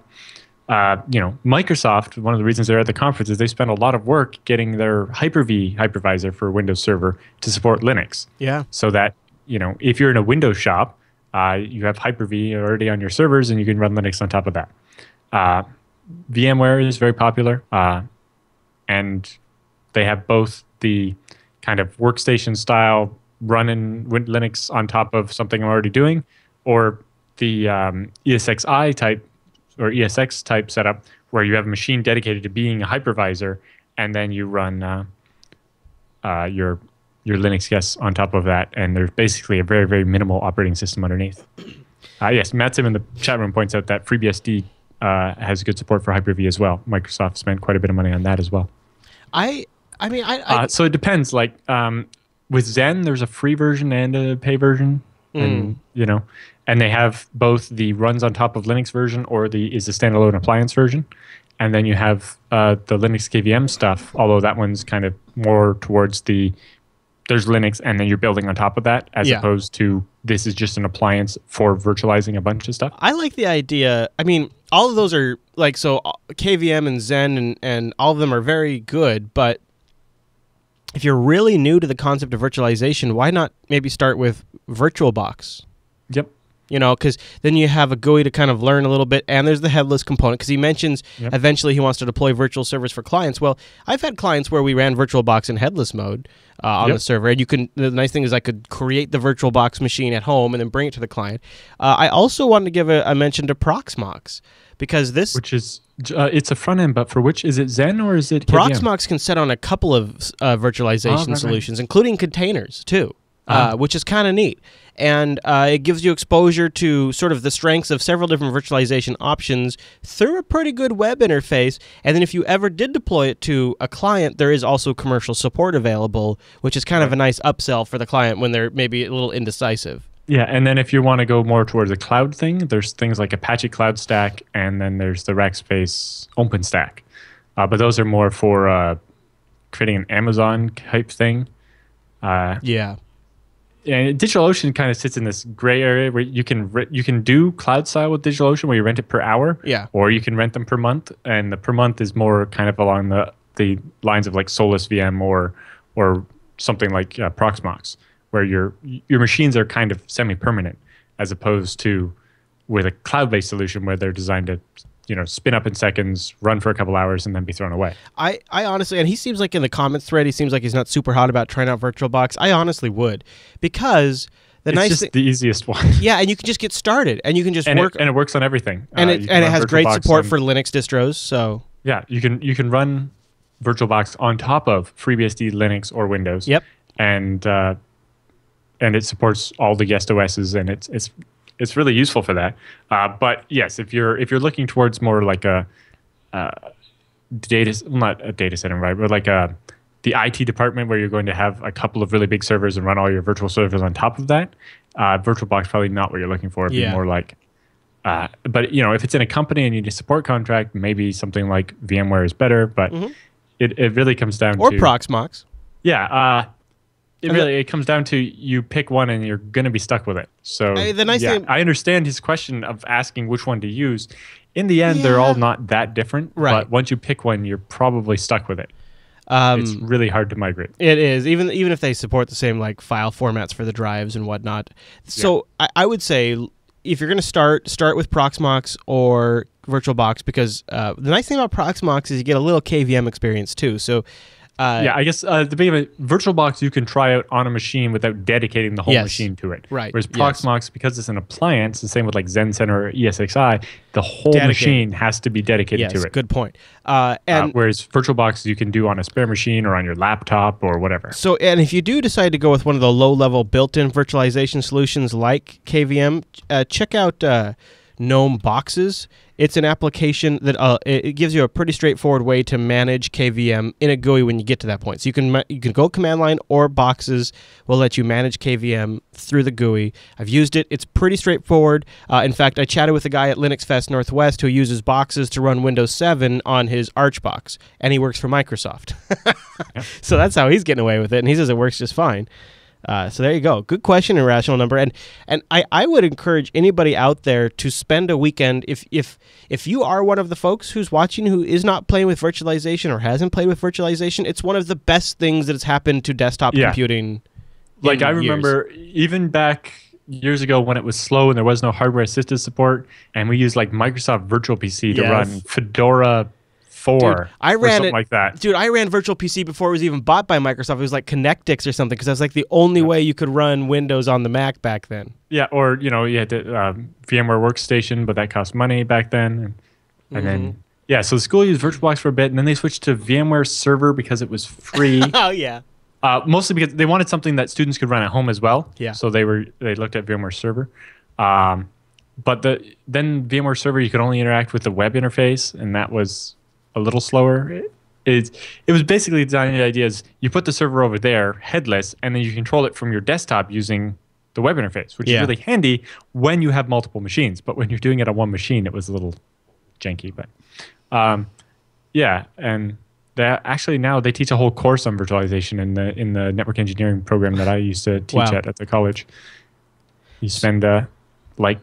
Microsoft, one of the reasons they're at the conference is they spent a lot of work getting their Hyper-V hypervisor for Windows Server to support Linux. Yeah. So that if you're in a Windows shop, you have Hyper-V already on your servers, and you can run Linux on top of that. VMware is very popular, and they have both the kind of workstation style running Linux on top of something I'm already doing, or the ESXi type or ESX type setup where you have a machine dedicated to being a hypervisor, and then you run your Linux guests on top of that, and there's basically a very, very minimal operating system underneath. Yes, Matt Sim in the chat room points out that FreeBSD has good support for Hyper-V as well. Microsoft spent quite a bit of money on that as well. So it depends. Like with Zen, there's a free version and a pay version, and and they have both the runs on top of Linux version or is the standalone appliance version, and then you have the Linux KVM stuff. Although that one's kind of more towards there's Linux, and then you're building on top of that, as opposed to this is just an appliance for virtualizing a bunch of stuff. I like the idea. I mean, all of those are KVM and Zen and all of them are very good, but if you're really new to the concept of virtualization, why not maybe start with VirtualBox? Yep. Because then you have a GUI to kind of learn a little bit, and there's the headless component, because he mentions eventually he wants to deploy virtual servers for clients. Well, I've had clients where we ran VirtualBox in headless mode on the server, and the nice thing is I could create the VirtualBox machine at home and then bring it to the client. I also wanted to give a mention to Proxmox, because which is it's a front end, but for which is it Zen or is it KVM? Proxmox can set on a couple of virtualization solutions, including containers too, which is kind of neat. And it gives you exposure to sort of the strengths of several different virtualization options through a pretty good web interface. And then if you ever did deploy it to a client, there is also commercial support available, which is kind of a nice upsell for the client when they're maybe a little indecisive. Yeah, and then if you want to go more towards a cloud thing, there's things like Apache Cloud Stack, and then there's the Rackspace OpenStack. But those are more for creating an Amazon type thing. Yeah. And DigitalOcean kind of sits in this gray area where you can do cloud style with DigitalOcean where you rent it per hour, or you can rent them per month, and the per month is more kind of along the lines of like Solus VM or something like Proxmox, where your machines are kind of semi-permanent, as opposed to with a cloud-based solution where they're designed to spin up in seconds, run for a couple hours, and then be thrown away. I honestly, and he seems like in the comments thread, he seems like he's not super hot about trying out VirtualBox. I honestly would, because it's just the easiest one. Yeah, and you can just get started, and you can just work, and it works on everything. And it has great support for Linux distros. So yeah, you can run VirtualBox on top of FreeBSD, Linux, or Windows. Yep, and it supports all the guest OSs, and it's really useful for that. But yes, if you're looking towards more like not a data center, right? But like the IT department where you're going to have a couple of really big servers and run all your virtual servers on top of that, VirtualBox probably not what you're looking for. It'd be more like, but if it's in a company and you need a support contract, maybe something like VMware is better. But it really comes down to Proxmox. Yeah. It comes down to you pick one and you're going to be stuck with it. So the nice thing, I understand his question of asking which one to use. In the end, they're all not that different. Right. But once you pick one, you're probably stuck with it. It's really hard to migrate. It is, even if they support the same like file formats for the drives and whatnot. So I would say if you're going to start with Proxmox or VirtualBox, because the nice thing about Proxmox is you get a little KVM experience too. So Yeah, I guess the big of it, VirtualBox you can try out on a machine without dedicating the whole Yes. machine to it. Right, Whereas yes. Proxmox, because it's an appliance, the same with like Zen Center or ESXi, the whole Dedicated. machine has to be dedicated Yes, to it. good point. And Whereas VirtualBox you can do on a spare machine or on your laptop or whatever. so, and if you do decide to go with one of the low-level built-in virtualization solutions like KVM, check out GNOME Boxes. It's an application that it gives you a pretty straightforward way to manage KVM in a GUI when you get to that point. So you can go command line, or Boxes will let you manage KVM through the GUI. I've used it. It's pretty straightforward. In fact, I chatted with a guy at Linux Fest Northwest who uses Boxes to run Windows 7 on his Arch box, and he works for Microsoft. So that's how he's getting away with it, and he says it works just fine. So there you go. Good question, Irrational Number. And I would encourage anybody out there to spend a weekend, if you are one of the folks who's watching who is not playing with virtualization or hasn't played with virtualization, it's one of the best things that has happened to desktop computing. Like I remember even back years ago when it was slow and there was no hardware assisted support, and we used like Microsoft Virtual PC to run Fedora 4 Dude, I or ran something it like that. Dude, I ran Virtual PC before it was even bought by Microsoft. It was like Connectix or something, because that was like the only way you could run Windows on the Mac back then. Yeah, or you had the VMware Workstation, but that cost money back then. And then so the school used VirtualBox for a bit, and then they switched to VMware Server because it was free. Oh yeah. Mostly because they wanted something that students could run at home as well. Yeah. So they looked at VMware Server. But then VMware Server you could only interact with the web interface, and that was a little slower. It was basically designed, the idea is you put the server over there headless, and then you control it from your desktop using the web interface, which is really handy when you have multiple machines. But when you're doing it on one machine, it was a little janky. But and actually now they teach a whole course on virtualization in the network engineering program that I used to teach at the college. You spend like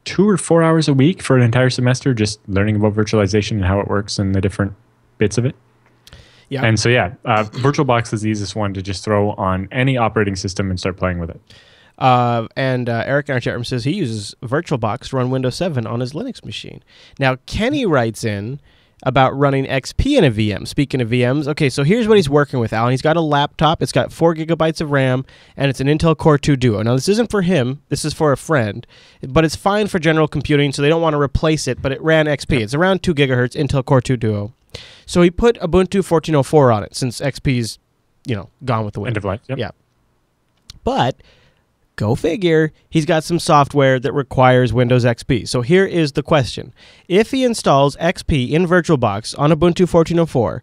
2 or 4 hours a week for an entire semester just learning about virtualization and how it works and the different bits of it. Yeah. And so VirtualBox is the easiest one to just throw on any operating system and start playing with it. And Eric in our chat room says he uses VirtualBox to run Windows 7 on his Linux machine. Now, Kenny writes in about running XP in a VM. Speaking of VMs, okay, so here's what he's working with, Alan. He's got a laptop. It's got 4 gigabytes of RAM, and it's an Intel Core 2 Duo. Now, this isn't for him. This is for a friend, but it's fine for general computing, so they don't want to replace it, but it ran XP. It's around 2 gigahertz Intel Core 2 Duo. So he put Ubuntu 14.04 on it, since XP's, gone with the wind. End of life, Yeah. But go figure, he's got some software that requires Windows XP. So here is the question. If he installs XP in VirtualBox on Ubuntu 14.04,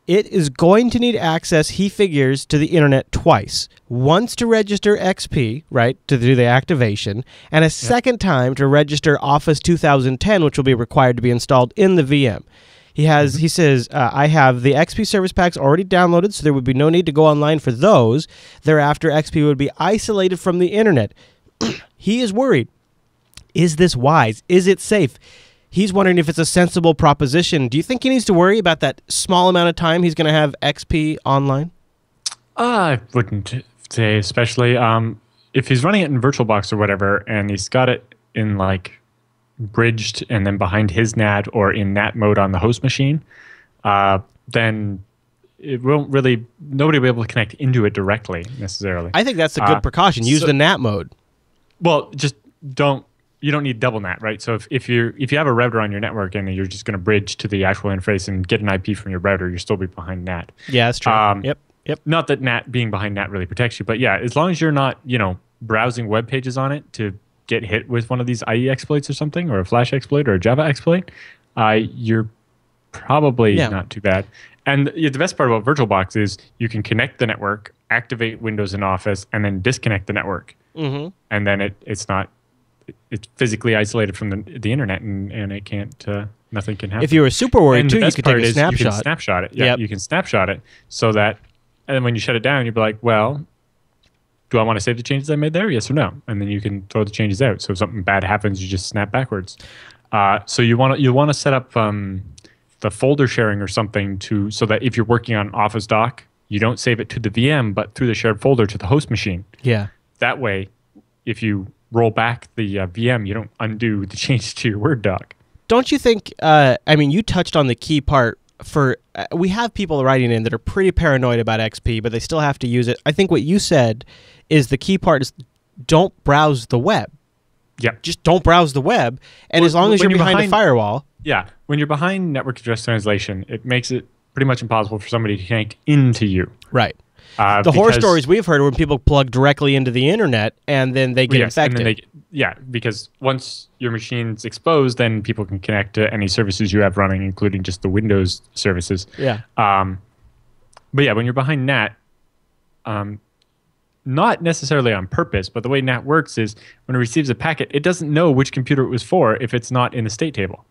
it is going to need access, he figures, to the internet twice. Once to register XP, right, to do the activation, and a second time to register Office 2010, which will be required to be installed in the VM. He says, I have the XP service packs already downloaded, so there would be no need to go online for those. Thereafter, XP would be isolated from the internet. He is worried. Is this wise? Is it safe? He's wondering if it's a sensible proposition. Do you think he needs to worry about that small amount of time he's going to have XP online? I wouldn't say, especially if he's running it in VirtualBox or whatever, and he's got it in like bridged and then behind his NAT or in NAT mode on the host machine, then it won't really, nobody will be able to connect into it directly necessarily. I think that's a good precaution. Use the NAT mode. Well, just you don't need double NAT, right? So if you have a router on your network and you're just going to bridge to the actual interface and get an IP from your router, you'll still be behind NAT. Yeah, that's true. Yep. Not that NAT being behind NAT really protects you, but yeah, as long as you're not, browsing web pages on it to get hit with one of these IE exploits or something, or a Flash exploit or a Java exploit, you're probably not too bad. And the best part about VirtualBox is you can connect the network, activate Windows and Office, and then disconnect the network. Mm-hmm. And then it's physically isolated from the internet, and it can't, nothing can happen. If you were super worried too, you could take a snapshot. You can snapshot it. Yeah, you can snapshot it so that, and then when you shut it down, you'd be like, well, do I want to save the changes I made there? Yes or no? And then you can throw the changes out. So if something bad happens, you just snap backwards. So you want to set up the folder sharing or something so that if you're working on Office Doc, you don't save it to the VM, but through the shared folder to the host machine. Yeah. That way, if you roll back the VM, you don't undo the changes to your Word doc. Don't you think, you touched on the key part we have people writing in that are pretty paranoid about XP, but they still have to use it. I think what you said is the key part is don't browse the web. Yep. Just don't browse the web. And as long as you're behind a firewall. Yeah. When you're behind network address translation, it makes it pretty much impossible for somebody to connect into you. Right. The horror stories we've heard are when people plug directly into the internet and then they get infected. And then because once your machine's exposed, then people can connect to any services you have running, including just the Windows services. Yeah. But yeah, when you're behind NAT, not necessarily on purpose, but the way NAT works is when it receives a packet, it doesn't know which computer it was for if it's not in the state table.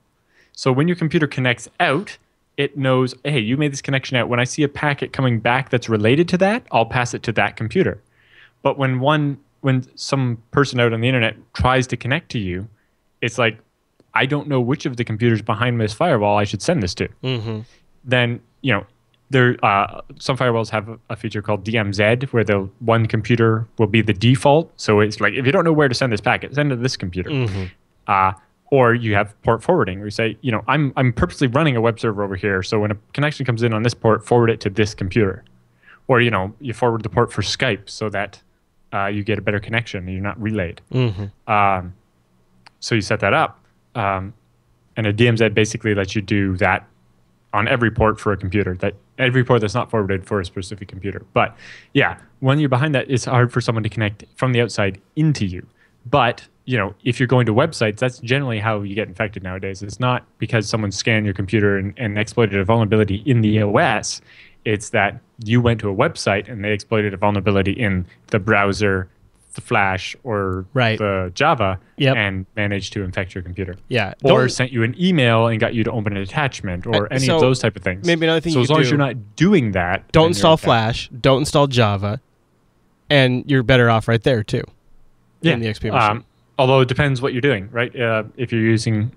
So when your computer connects out, it knows, hey, you made this connection out. When I see a packet coming back that's related to that, I'll pass it to that computer. But when some person out on the internet tries to connect to you, it's like, I don't know which of the computers behind this firewall I should send this to. Mm-hmm. Then, there some firewalls have a feature called DMZ where the one computer will be the default. So it's like, if you don't know where to send this packet, send it to this computer. Mm-hmm. Or you have port forwarding where you say, I'm purposely running a web server over here. So when a connection comes in on this port, forward it to this computer. Or, you forward the port for Skype so that you get a better connection and you're not relayed. Mm-hmm. So you set that up. And a DMZ basically lets you do that on every port for a computer, that every port that's not forwarded for a specific computer. But yeah, when you're behind that, it's hard for someone to connect from the outside into you. But, if you're going to websites, that's generally how you get infected nowadays. It's not because someone scanned your computer and exploited a vulnerability in the OS. It's that you went to a website and they exploited a vulnerability in the browser, the Flash, or the Java, and managed to infect your computer. Yeah. Or sent you an email and got you to open an attachment, or any of those type of things. Maybe another thing so as long as you're not doing that, don't install Flash, don't install Java, and you're better off right there too. In the XP machine. Although it depends what you're doing, right? If you're using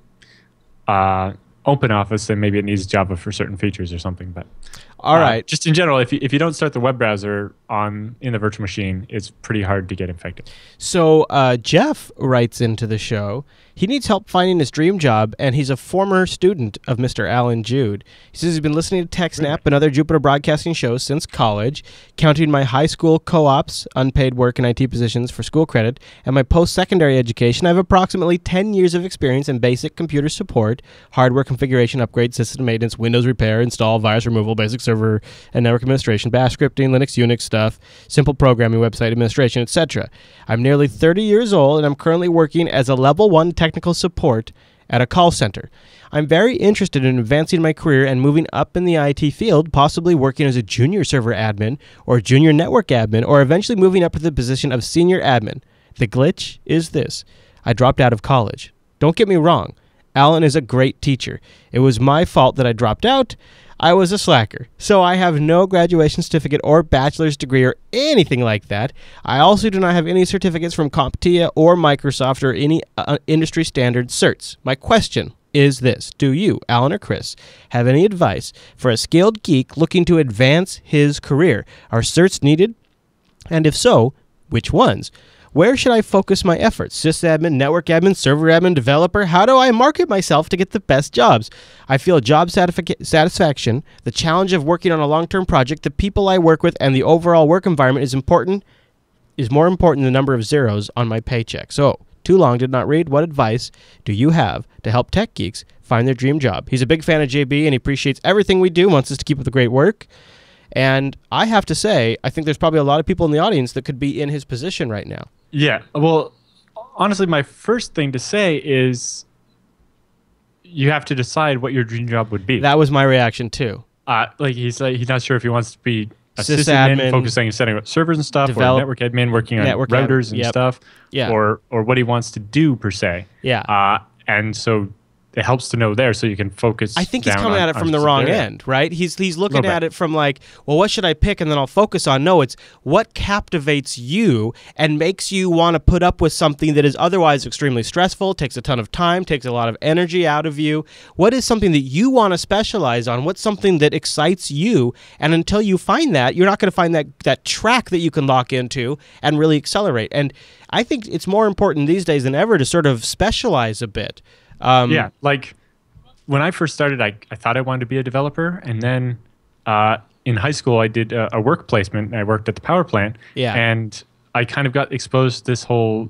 OpenOffice, then maybe it needs Java for certain features or something. But all right, just in general, if you don't start the web browser in the virtual machine, it's pretty hard to get infected. So Jeff writes into the show. He needs help finding his dream job, and he's a former student of Mr. Alan Jude. He says he's been listening to TechSNAP and other Jupiter Broadcasting shows since college, counting my high school co-ops, unpaid work in IT positions for school credit, and my post-secondary education. I have approximately 10 years of experience in basic computer support, hardware configuration, upgrade, system maintenance, Windows repair, install, virus removal, basic server and network administration, bash scripting, Linux, Unix stuff, simple programming, website administration, etc. I'm nearly 30 years old, and I'm currently working as a level 1 technical support at a call center. I'm very interested in advancing my career and moving up in the IT field, possibly working as a junior server admin or junior network admin, or eventually moving up to the position of senior admin. The glitch is this: I dropped out of college. Don't get me wrong, Alan is a great teacher. It was my fault that I dropped out. I was a slacker, so I have no graduation certificate or bachelor's degree or anything like that. I also do not have any certificates from CompTIA or Microsoft or any industry standard certs. My question is this: do you, Alan or Chris, have any advice for a skilled geek looking to advance his career? Are certs needed? And if so, which ones? Where should I focus my efforts? Sysadmin, network admin, server admin, developer? How do I market myself to get the best jobs? I feel job satisfaction, the challenge of working on a long-term project, the people I work with, and the overall work environment is more important than the number of zeros on my paycheck. So, too long, did not read. What advice do you have to help tech geeks find their dream job? He's a big fan of JB and he appreciates everything we do, wants us to keep up the great work. And I have to say, I think there's probably a lot of people in the audience that could be in his position right now. Yeah. Well, honestly, my first thing to say is you have to decide what your dream job would be. That was my reaction too. He's not sure if he wants to be a sysadmin, focusing on setting up servers and stuff, or a network admin working on routers and stuff, or what he wants to do per se. Yeah. And so it helps to know there so you can focus. I think he's coming at it from the wrong end, right? He's looking at it from like, well, what should I pick and then I'll focus on? No, it's what captivates you and makes you want to put up with something that is otherwise extremely stressful, takes a ton of time, takes a lot of energy out of you. What is something that you want to specialize on? What's something that excites you? And until you find that, you're not going to find that track that you can lock into and really accelerate. And I think it's more important these days than ever to sort of specialize a bit. Like when I first started, I thought I wanted to be a developer, and then in high school I did a work placement. And I worked at the power plant, and I kind of got exposed to this whole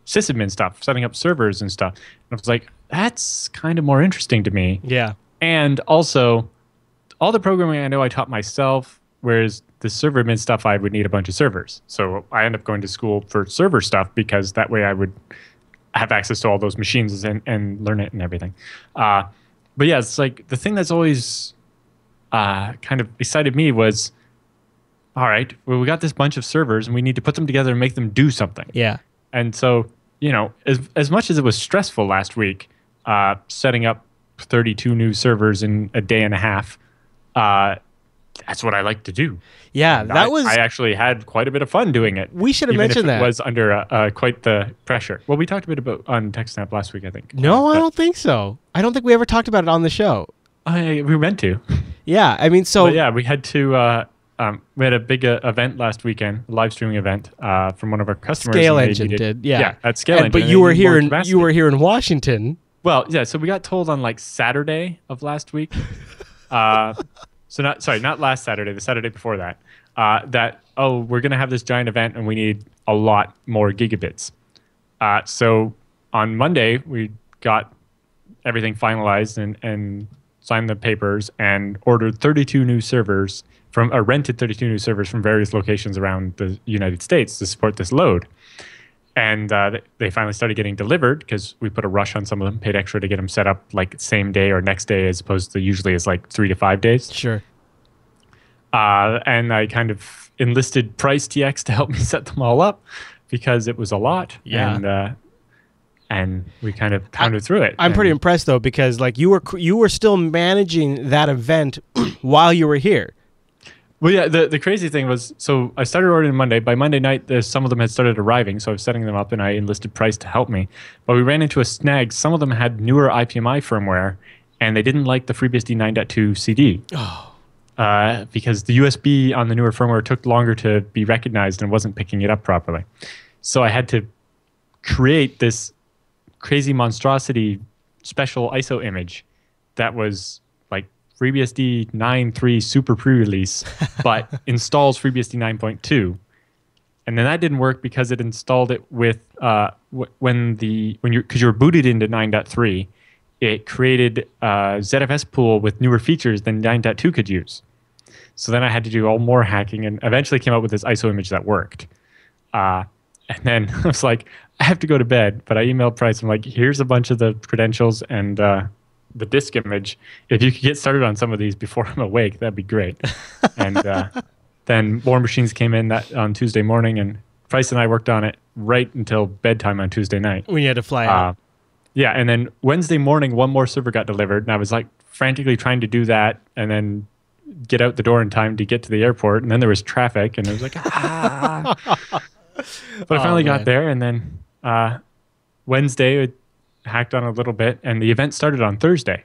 sysadmin stuff, setting up servers and stuff. And I was like, that's kind of more interesting to me. Yeah. And also, all the programming I know I taught myself, whereas the server admin stuff, I would need a bunch of servers. So I ended up going to school for server stuff because that way I would have access to all those machines and learn it and everything. But yeah, it's like the thing that's always kind of excited me was, all right, well, we got this bunch of servers and we need to put them together and make them do something. Yeah. And so, you know, as much as it was stressful last week, setting up 32 new servers in a day and a half, that's what I like to do. Yeah, And that was... I actually had quite a bit of fun doing it. We should have even mentioned if it that. was under quite the pressure. Well, we talked a bit about on TechSNAP last week, I think. No, I don't think so. I don't think we ever talked about it on the show. We were meant to. Yeah, I mean, so... But yeah, we had to... we had a big event last weekend, a live streaming event from one of our customers. Scale Engine did, yeah. Yeah, at Scale Engine. But you were here in Washington. Well, yeah, so we got told on like Saturday of last week. Not last Saturday, the Saturday before that, that, we're going to have this giant event and we need a lot more gigabits. So on Monday, we got everything finalized and signed the papers and ordered 32 new servers rented 32 new servers from various locations around the United States to support this load. And they finally started getting delivered because we put a rush on some of them, paid extra to get them set up like same day or next day as opposed to usually is like 3 to 5 days. Sure. And I kind of enlisted Price TX to help me set them all up because it was a lot. Yeah. And we kind of pounded through it. I'm pretty impressed though because like you were still managing that event while you were here. Well, yeah, the crazy thing was, so I started ordering Monday. By Monday night, some of them had started arriving, so I was setting them up, and I enlisted Price to help me. But we ran into a snag. Some of them had newer IPMI firmware, and they didn't like the FreeBSD 9.2 CD. Oh. Because the USB on the newer firmware took longer to be recognized and wasn't picking it up properly. So I had to create this crazy monstrosity special ISO image that was like FreeBSD 9.3 super pre-release, but installs FreeBSD 9.2. And then that didn't work because it installed it with because you were booted into 9.3, it created a ZFS pool with newer features than 9.2 could use. So then I had to do all more hacking and eventually came up with this ISO image that worked. And then I was like, I have to go to bed, but I emailed Price. I'm like, here's a bunch of the credentials and the disk image. If you could get started on some of these before I'm awake, that'd be great. And then more machines came in on Tuesday morning, and Price and I worked on it right until bedtime on Tuesday night. When you had to fly out. Yeah, and then Wednesday morning, one more server got delivered, and I was like frantically trying to do that, and then get out the door in time to get to the airport, and then there was traffic, and it was like, But I finally got there, and then Wednesday, I hacked on a little bit, and the event started on Thursday,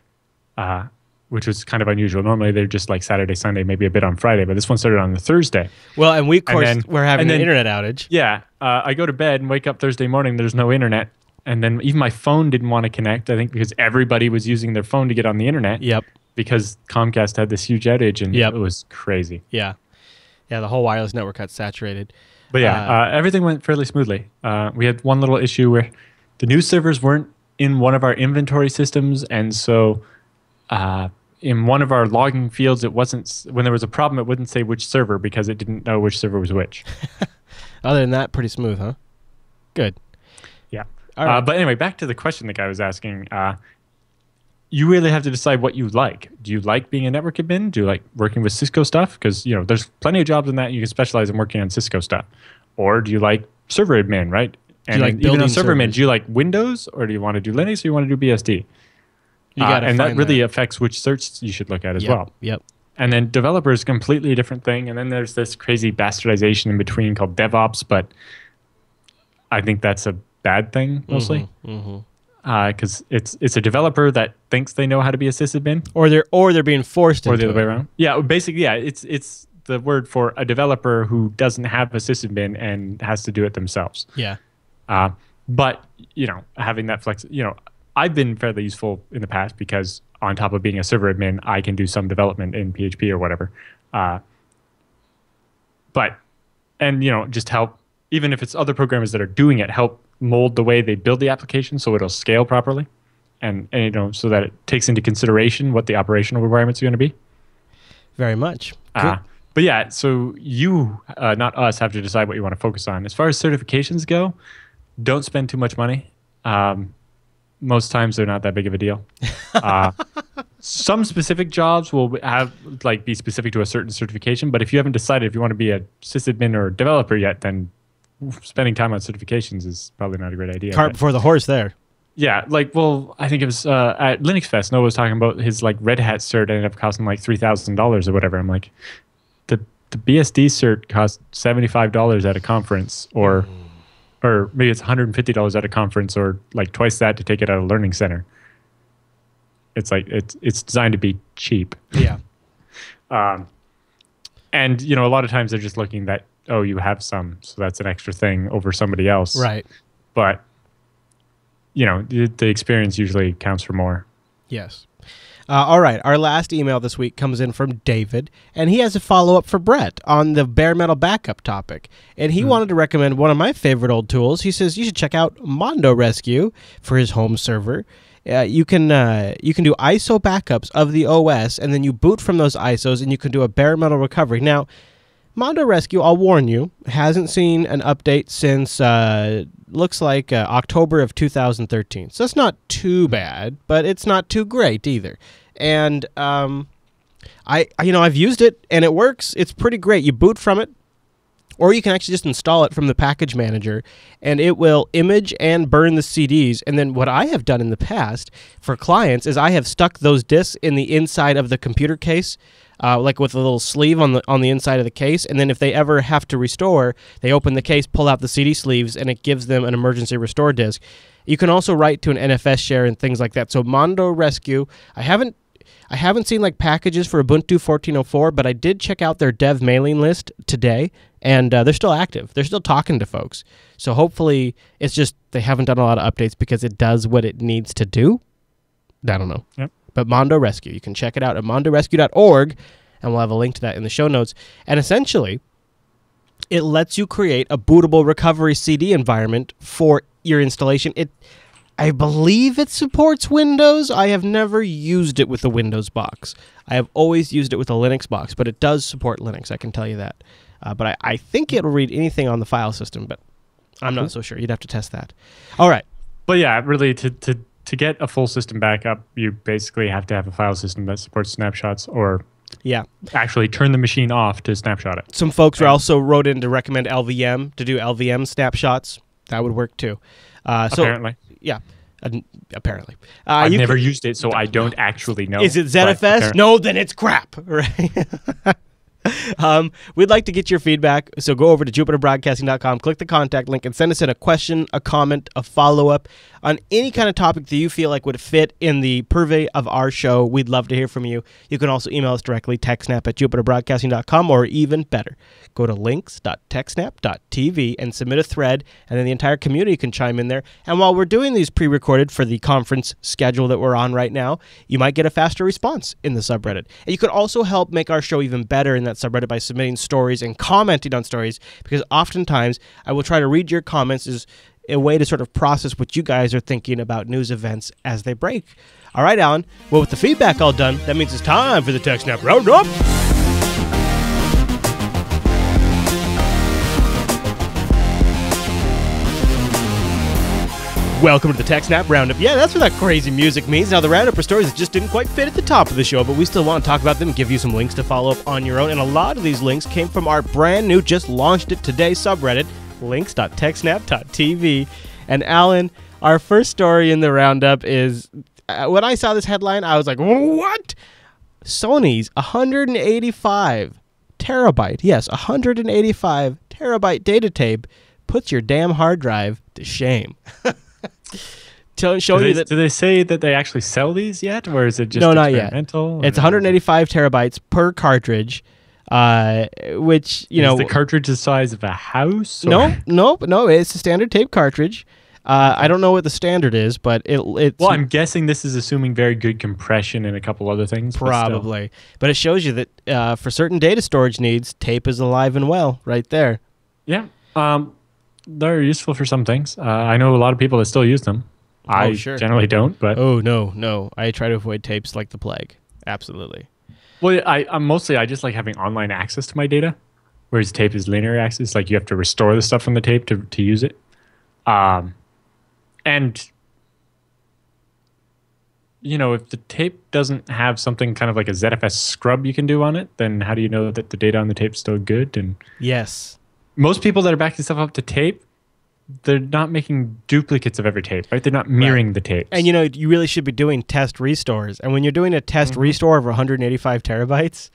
which was kind of unusual. Normally, they're just like Saturday, Sunday, maybe a bit on Friday, but this one started on the Thursday. Well, and we're having an internet outage. Yeah, I go to bed and wake up Thursday morning, there's no internet, and then even my phone didn't want to connect, I think because everybody was using their phone to get on the internet. Yep. Because Comcast had this huge outage, and Yep. it was crazy. Yeah. Yeah, the whole wireless network got saturated. But yeah, everything went fairly smoothly. We had one little issue where the news servers weren't in one of our inventory systems, and so in one of our logging fields, it wasn't, when there was a problem, it wouldn't say which server because it didn't know which server was which. Other than that, pretty smooth, huh? Good. Yeah. All right. But anyway, back to the question the guy was asking. You really have to decide what you like. Do you like being a network admin? Do you like working with Cisco stuff? Because there's plenty of jobs in that you can specialize in working on Cisco stuff. Or do you like server admin, right? Do you like even building on server admin, servers? do you like Windows, or do you want to do Linux, or you want to do BSD? And that really affects which certs you should look at as well. Yep. And then developer is a completely different thing. And then there's this crazy bastardization in between called DevOps, but I think that's a bad thing mostly. Because it's a developer that thinks they know how to be a sysadmin, Or they're being forced or into the other way it. around. Yeah, basically, yeah, it's the word for a developer who doesn't have a sysadmin and has to do it themselves. Yeah. But having that flex, I've been fairly useful in the past because on top of being a server admin, I can do some development in PHP or whatever. Just help, even if it's other programmers that are doing it, help mold the way they build the application so it'll scale properly, and so that it takes into consideration what the operational requirements are going to be. Very much. But yeah, so you, not us, have to decide what you want to focus on. As far as certifications go, don't spend too much money. Most times they're not that big of a deal. Some specific jobs will be specific to a certain certification, but if you haven't decided if you want to be a sysadmin or a developer yet, then spending time on certifications is probably not a great idea. Cart before the horse there. Yeah, I think it was at Linux Fest, Noah was talking about his Red Hat cert ended up costing $3,000 or whatever. I'm like, the BSD cert cost $75 at a conference, or maybe it's $150 at a conference, or twice that to take it at a learning center. It's it's designed to be cheap. Yeah. And a lot of times they're just looking that, oh, you have some, so that's an extra thing over somebody else. Right. But the experience usually counts for more. Yes. All right. Our last email this week comes in from David, and he has a follow-up for Brett on the bare metal backup topic. And he wanted to recommend one of my favorite old tools. He says you should check out Mondo Rescue for his home server. You can do ISO backups of the OS, and then you boot from those ISOs, and you can do a bare metal recovery. Now, Mondo Rescue, I'll warn you, hasn't seen an update since looks like October of 2013. So it's not too bad, but it's not too great either. And I've used it and it works. It's pretty great. You boot from it, or you can actually just install it from the package manager, and it will image and burn the CDs. And then what I have done in the past for clients is I have stuck those discs in the inside of the computer case, with a little sleeve on the inside of the case, and then if they ever have to restore, they open the case, pull out the CD sleeves, and it gives them an emergency restore disk. You can also write to an NFS share and things like that. So Mondo Rescue, I haven't seen packages for Ubuntu 14.04, but I did check out their dev mailing list today, and they're still active. They're still talking to folks. So hopefully it's just they haven't done a lot of updates because it does what it needs to do. I don't know. Yep. But Mondo Rescue, you can check it out at mondorescue.org, and we'll have a link to that in the show notes. And essentially, it lets you create a bootable recovery CD environment for your installation. I believe it supports Windows. I have never used it with a Windows box. I have always used it with a Linux box, but it does support Linux, I can tell you that. But I think it'll read anything on the file system, but I'm not so sure. You'd have to test that. All right. But yeah, really, to get a full system backup, you basically have to have a file system that supports snapshots, or actually turn the machine off to snapshot it. Some folks also wrote in to recommend LVM to do LVM snapshots. That would work too. Apparently. Yeah. Apparently. I've never used it, so I don't actually know. Is it ZFS? No, then it's crap. Right? We'd like to get your feedback, so go over to jupiterbroadcasting.com, click the contact link, and send us in a question, a comment, a follow-up on any kind of topic that you feel like would fit in the purvey of our show. We'd love to hear from you. You can also email us directly, techsnap@jupiterbroadcasting.com, or even better, go to links.techsnap.tv and submit a thread, and then the entire community can chime in there. And while we're doing these pre-recorded for the conference schedule that we're on right now, you might get a faster response in the subreddit. And you can also help make our show even better in that subreddit by submitting stories and commenting on stories, because oftentimes I will try to read your comments as a way to sort of process what you guys are thinking about news events as they break. All right, Alan. Well, with the feedback all done, that means it's time for the TechSNAP Roundup. Welcome to the TechSNAP Roundup. Yeah, that's what that crazy music means. Now, the Roundup are stories that just didn't quite fit at the top of the show, but we still want to talk about them and give you some links to follow up on your own. And a lot of these links came from our brand new, just launched it today subreddit, links.techsnap.tv. And Alan, our first story in the Roundup is, when I saw this headline, I was like, what? Sony's 185 terabyte, yes, 185 terabyte data tape puts your damn hard drive to shame. Do they say that they actually sell these yet, or is it just experimental? Not yet. It's 185 terabytes per cartridge, which, is the cartridge the size of a house? No. It's a standard tape cartridge. I don't know what the standard is, but it's... Well, I'm guessing this is assuming very good compression and a couple other things. Probably. But it shows you that for certain data storage needs, tape is alive and well right there. Yeah. They're useful for some things. I know a lot of people that still use them. I generally don't, but... Oh, no. I try to avoid tapes like the plague. Absolutely. Well, I just like having online access to my data, whereas tape is linear access. Like, you have to restore the stuff from the tape to use it. And, you know, if the tape doesn't have something kind of like a ZFS scrub you can do on it, then how do you know that the data on the tape's still good? And yes. Most people that are backing stuff up to tape, they're not making duplicates of every tape, right? They're not mirroring the tapes. And, you know, you really should be doing test restores. And when you're doing a test restore of 185 terabytes,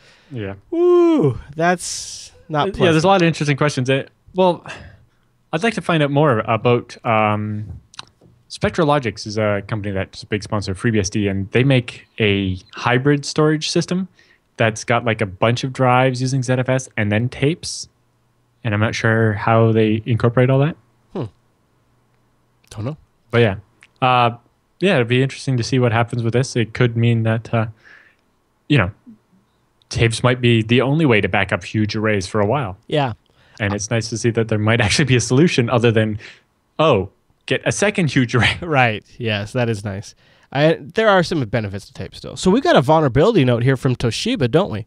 woo, that's not pleasant. Yeah, there's a lot of interesting questions. Well, I'd like to find out more about... Spectralogics is a company that's a big sponsor of FreeBSD, and they make a hybrid storage system that's got like a bunch of drives using ZFS and then tapes. And I'm not sure how they incorporate all that. Don't know. But yeah, it'd be interesting to see what happens with this. It could mean that, you know, tapes might be the only way to back up huge arrays for a while. Yeah. And it's nice to see that there might actually be a solution other than, get a second huge array. Right. Yes, that is nice. There are some benefits to tape still. So we've got a vulnerability note here from Toshiba, don't we?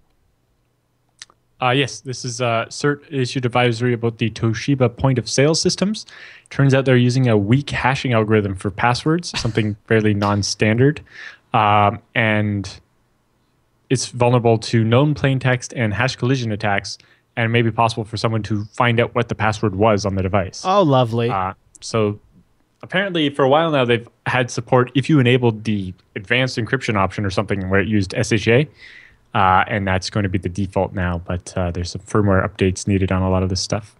Yes, this is a CERT issued advisory about the Toshiba point of sale systems. Turns out they're using a weak hashing algorithm for passwords, something fairly non-standard. And it's vulnerable to known plain text and hash collision attacks, and it may be possible for someone to find out what the password was on the device. Oh, lovely. So apparently, for a while now, they've had support if you enabled the advanced encryption option or something where it used SHA, and that's going to be the default now. But there's some firmware updates needed on a lot of this stuff.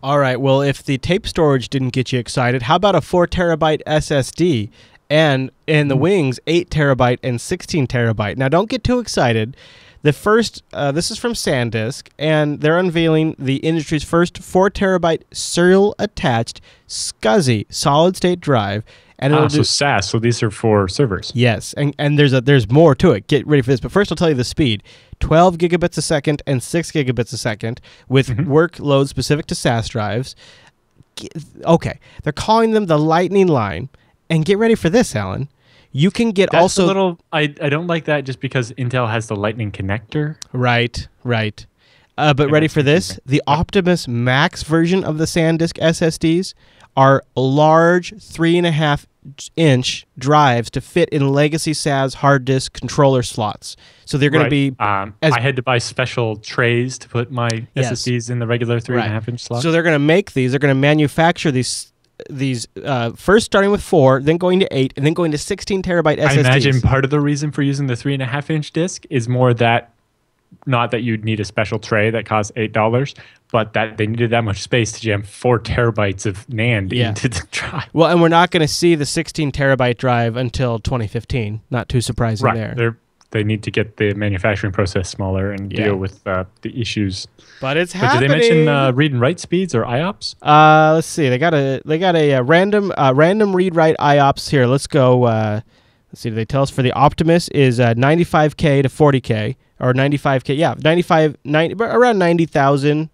All right. Well, if the tape storage didn't get you excited, how about a 4 terabyte SSD? And in the wings, 8 terabyte and 16 terabyte. Now, don't get too excited. The first, this is from SanDisk, and they're unveiling the industry's first 4 terabyte serial attached SCSI solid state drive. And it'll so SAS. So these are for servers. Yes, and there's more to it. Get ready for this. But first, I'll tell you the speed: 12 gigabits a second and 6 gigabits a second with workload specific to SAS drives. Okay, they're calling them the Lightning Line, and get ready for this, Alan. You can get That's also a little. I don't like that just because Intel has the Lightning connector. Right. But ready for this? The Optimus Max version of the SanDisk SSDs are large 3.5-inch drives to fit in legacy SAS hard disk controller slots. So they're going to be... I had to buy special trays to put my SSDs in the regular 3.5-inch slot. So they're going to make these. They're going to manufacture these first starting with 4, then going to 8, and then going to 16 terabyte SSDs. I imagine part of the reason for using the 3.5-inch disk is more that, not that you'd need a special tray that costs $8, but that they needed that much space to jam 4 terabytes of NAND into the drive. Well, and we're not going to see the 16 terabyte drive until 2015. Not too surprising there. They need to get the manufacturing process smaller and deal with the issues. But it's happening. Did they mention read and write speeds or IOPS? Let's see. They got a random read write IOPS here. Let's go. Let's see. They tell us for the Optimus is 95K to 40K or 95K. Yeah, 90, around 90,000.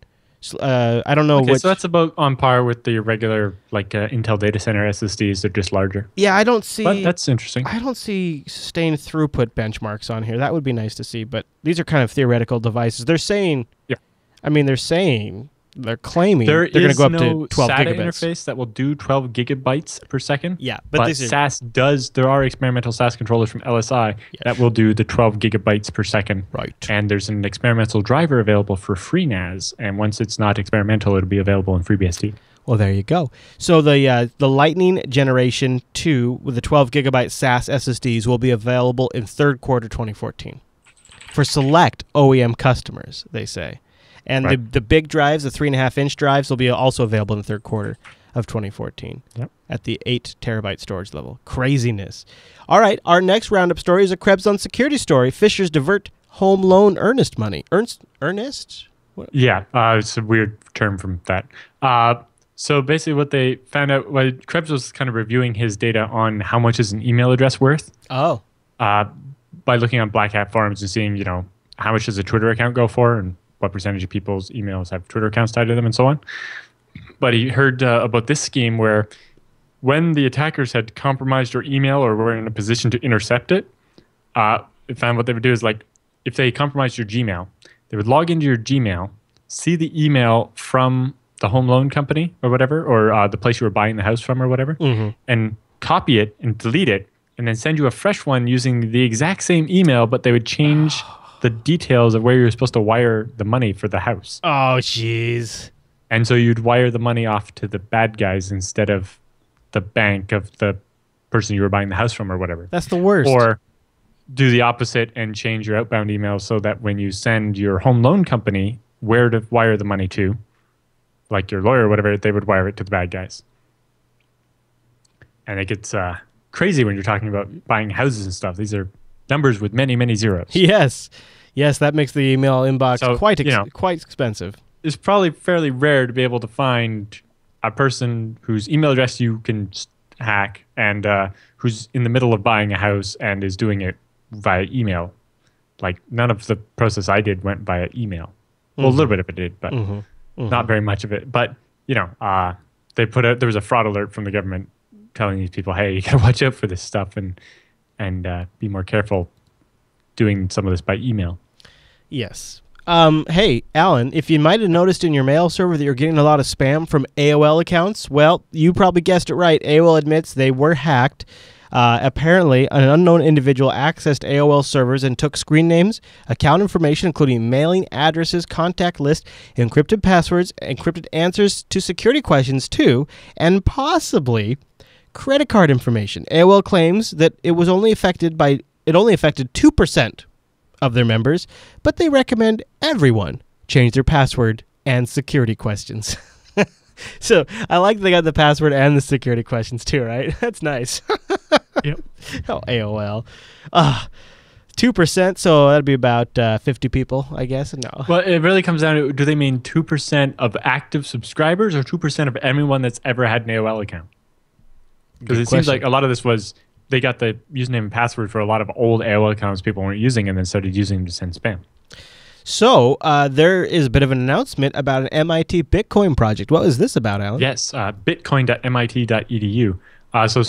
I don't know which. So that's about on par with the regular Intel data center SSDs. They're just larger. Yeah, I don't see. But that's interesting. I don't see sustained throughput benchmarks on here. That would be nice to see. But these are kind of theoretical devices. They're saying. Yeah. I mean, they're claiming they're going to go up to 12 SATA gigabits. Interface that will do 12 gigabytes per second. Yeah, but SAS does. There are experimental SAS controllers from LSI that will do the 12 gigabytes per second. Right. And there's an experimental driver available for FreeNAS, and once it's not experimental, it'll be available in FreeBSD. Well, there you go. So the Lightning Generation 2 with the 12 gigabyte SAS SSDs will be available in third quarter 2014 for select OEM customers, they say. And the big drives, the 3.5-inch drives, will be also available in the third quarter of 2014 at the 8 terabyte storage level. Craziness. All right, our next roundup story is a Krebs on security story. Fishers divert home loan earnest money. Earnest? What? Yeah, it's a weird term from that. So basically what they found out, Krebs was kind of reviewing his data on how much is an email address worth Oh. by looking on Black Hat forums and seeing, how much does a Twitter account go for and what percentage of people's emails have Twitter accounts tied to them and so on. But he heard about this scheme where when the attackers had compromised your email or were in a position to intercept it, it found what they would do is if they compromised your Gmail, they would log into your Gmail, see the email from the home loan company or whatever, or the place you were buying the house from or whatever, and copy it and delete it, and then send you a fresh one using the exact same email, but they would change the details of where you're supposed to wire the money for the house. Oh, jeez. And so you'd wire the money off to the bad guys instead of the bank of the person you were buying the house from or whatever. That's the worst. Or do the opposite and change your outbound email so that when you send your home loan company where to wire the money to, like your lawyer or whatever, they would wire it to the bad guys. And it gets crazy when you're talking about buying houses and stuff. These are numbers with many, many zeros. Yes. Yes, that makes the email inbox quite expensive. It's probably fairly rare to be able to find a person whose email address you can hack and who's in the middle of buying a house and is doing it via email. Like none of the process I did went via email. Well, a little bit of it did, but not very much of it. But, they put out, there was a fraud alert from the government telling these people, hey, you got to watch out for this stuff and be more careful doing some of this by email. Yes. Hey, Alan, if you might have noticed in your mail server that you're getting a lot of spam from AOL accounts, well, you probably guessed it right. AOL admits they were hacked. Apparently, an unknown individual accessed AOL servers and took screen names, account information, including mailing addresses, contact list, encrypted passwords, encrypted answers to security questions too, and possibly credit card information. AOL claims that it only affected 2% of their members, but they recommend everyone change their password and security questions. So I like they got the password and the security questions too, right? That's nice. Yep. Oh, AOL. 2%, so that'd be about 50 people, I guess. No. Well, it really comes down to, do they mean 2% of active subscribers or 2% of everyone that's ever had an AOL account? Because it seems like a lot of this was they got the username and password for a lot of old AOL accounts people weren't using and then started using them to send spam. So there is a bit of an announcement about an MIT Bitcoin project. What is this about, Alan? Yes, bitcoin.mit.edu. So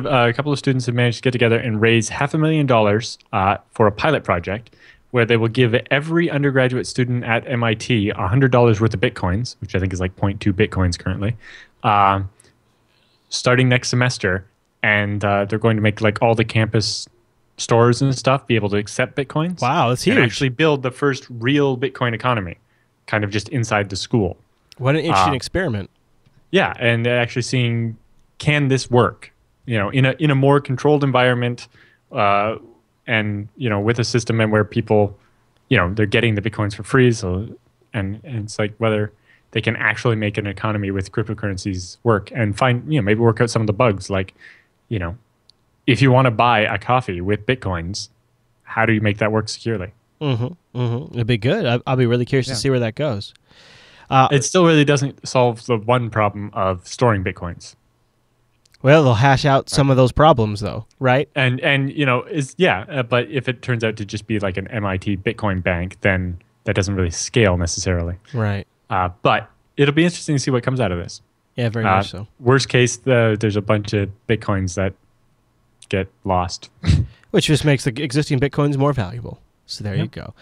a couple of students have managed to get together and raise $500,000 for a pilot project where they will give every undergraduate student at MIT $100 worth of Bitcoins, which I think is like 0.2 Bitcoins currently, starting next semester. And they're going to make like all the campus stores and stuff be able to accept Bitcoins. Wow, that's huge. And actually build the first real Bitcoin economy, kind of just inside the school. What an interesting experiment. Yeah, and actually seeing, can this work? In a more controlled environment, and with a system and where people, they're getting the Bitcoins for free. So, and it's like whether they can actually make an economy with cryptocurrencies work and find, maybe work out some of the bugs. Like, if you want to buy a coffee with Bitcoins, how do you make that work securely? It'd be good. I'll be really curious to see where that goes. It still really doesn't solve the one problem of storing Bitcoins. Well, they'll hash out some of those problems, though, right? And but if it turns out to just be like an MIT Bitcoin bank, then that doesn't really scale necessarily. Right. But it'll be interesting to see what comes out of this. Yeah, very much so. Worst case, there's a bunch of Bitcoins that get lost. Which just makes the existing Bitcoins more valuable. So there you go.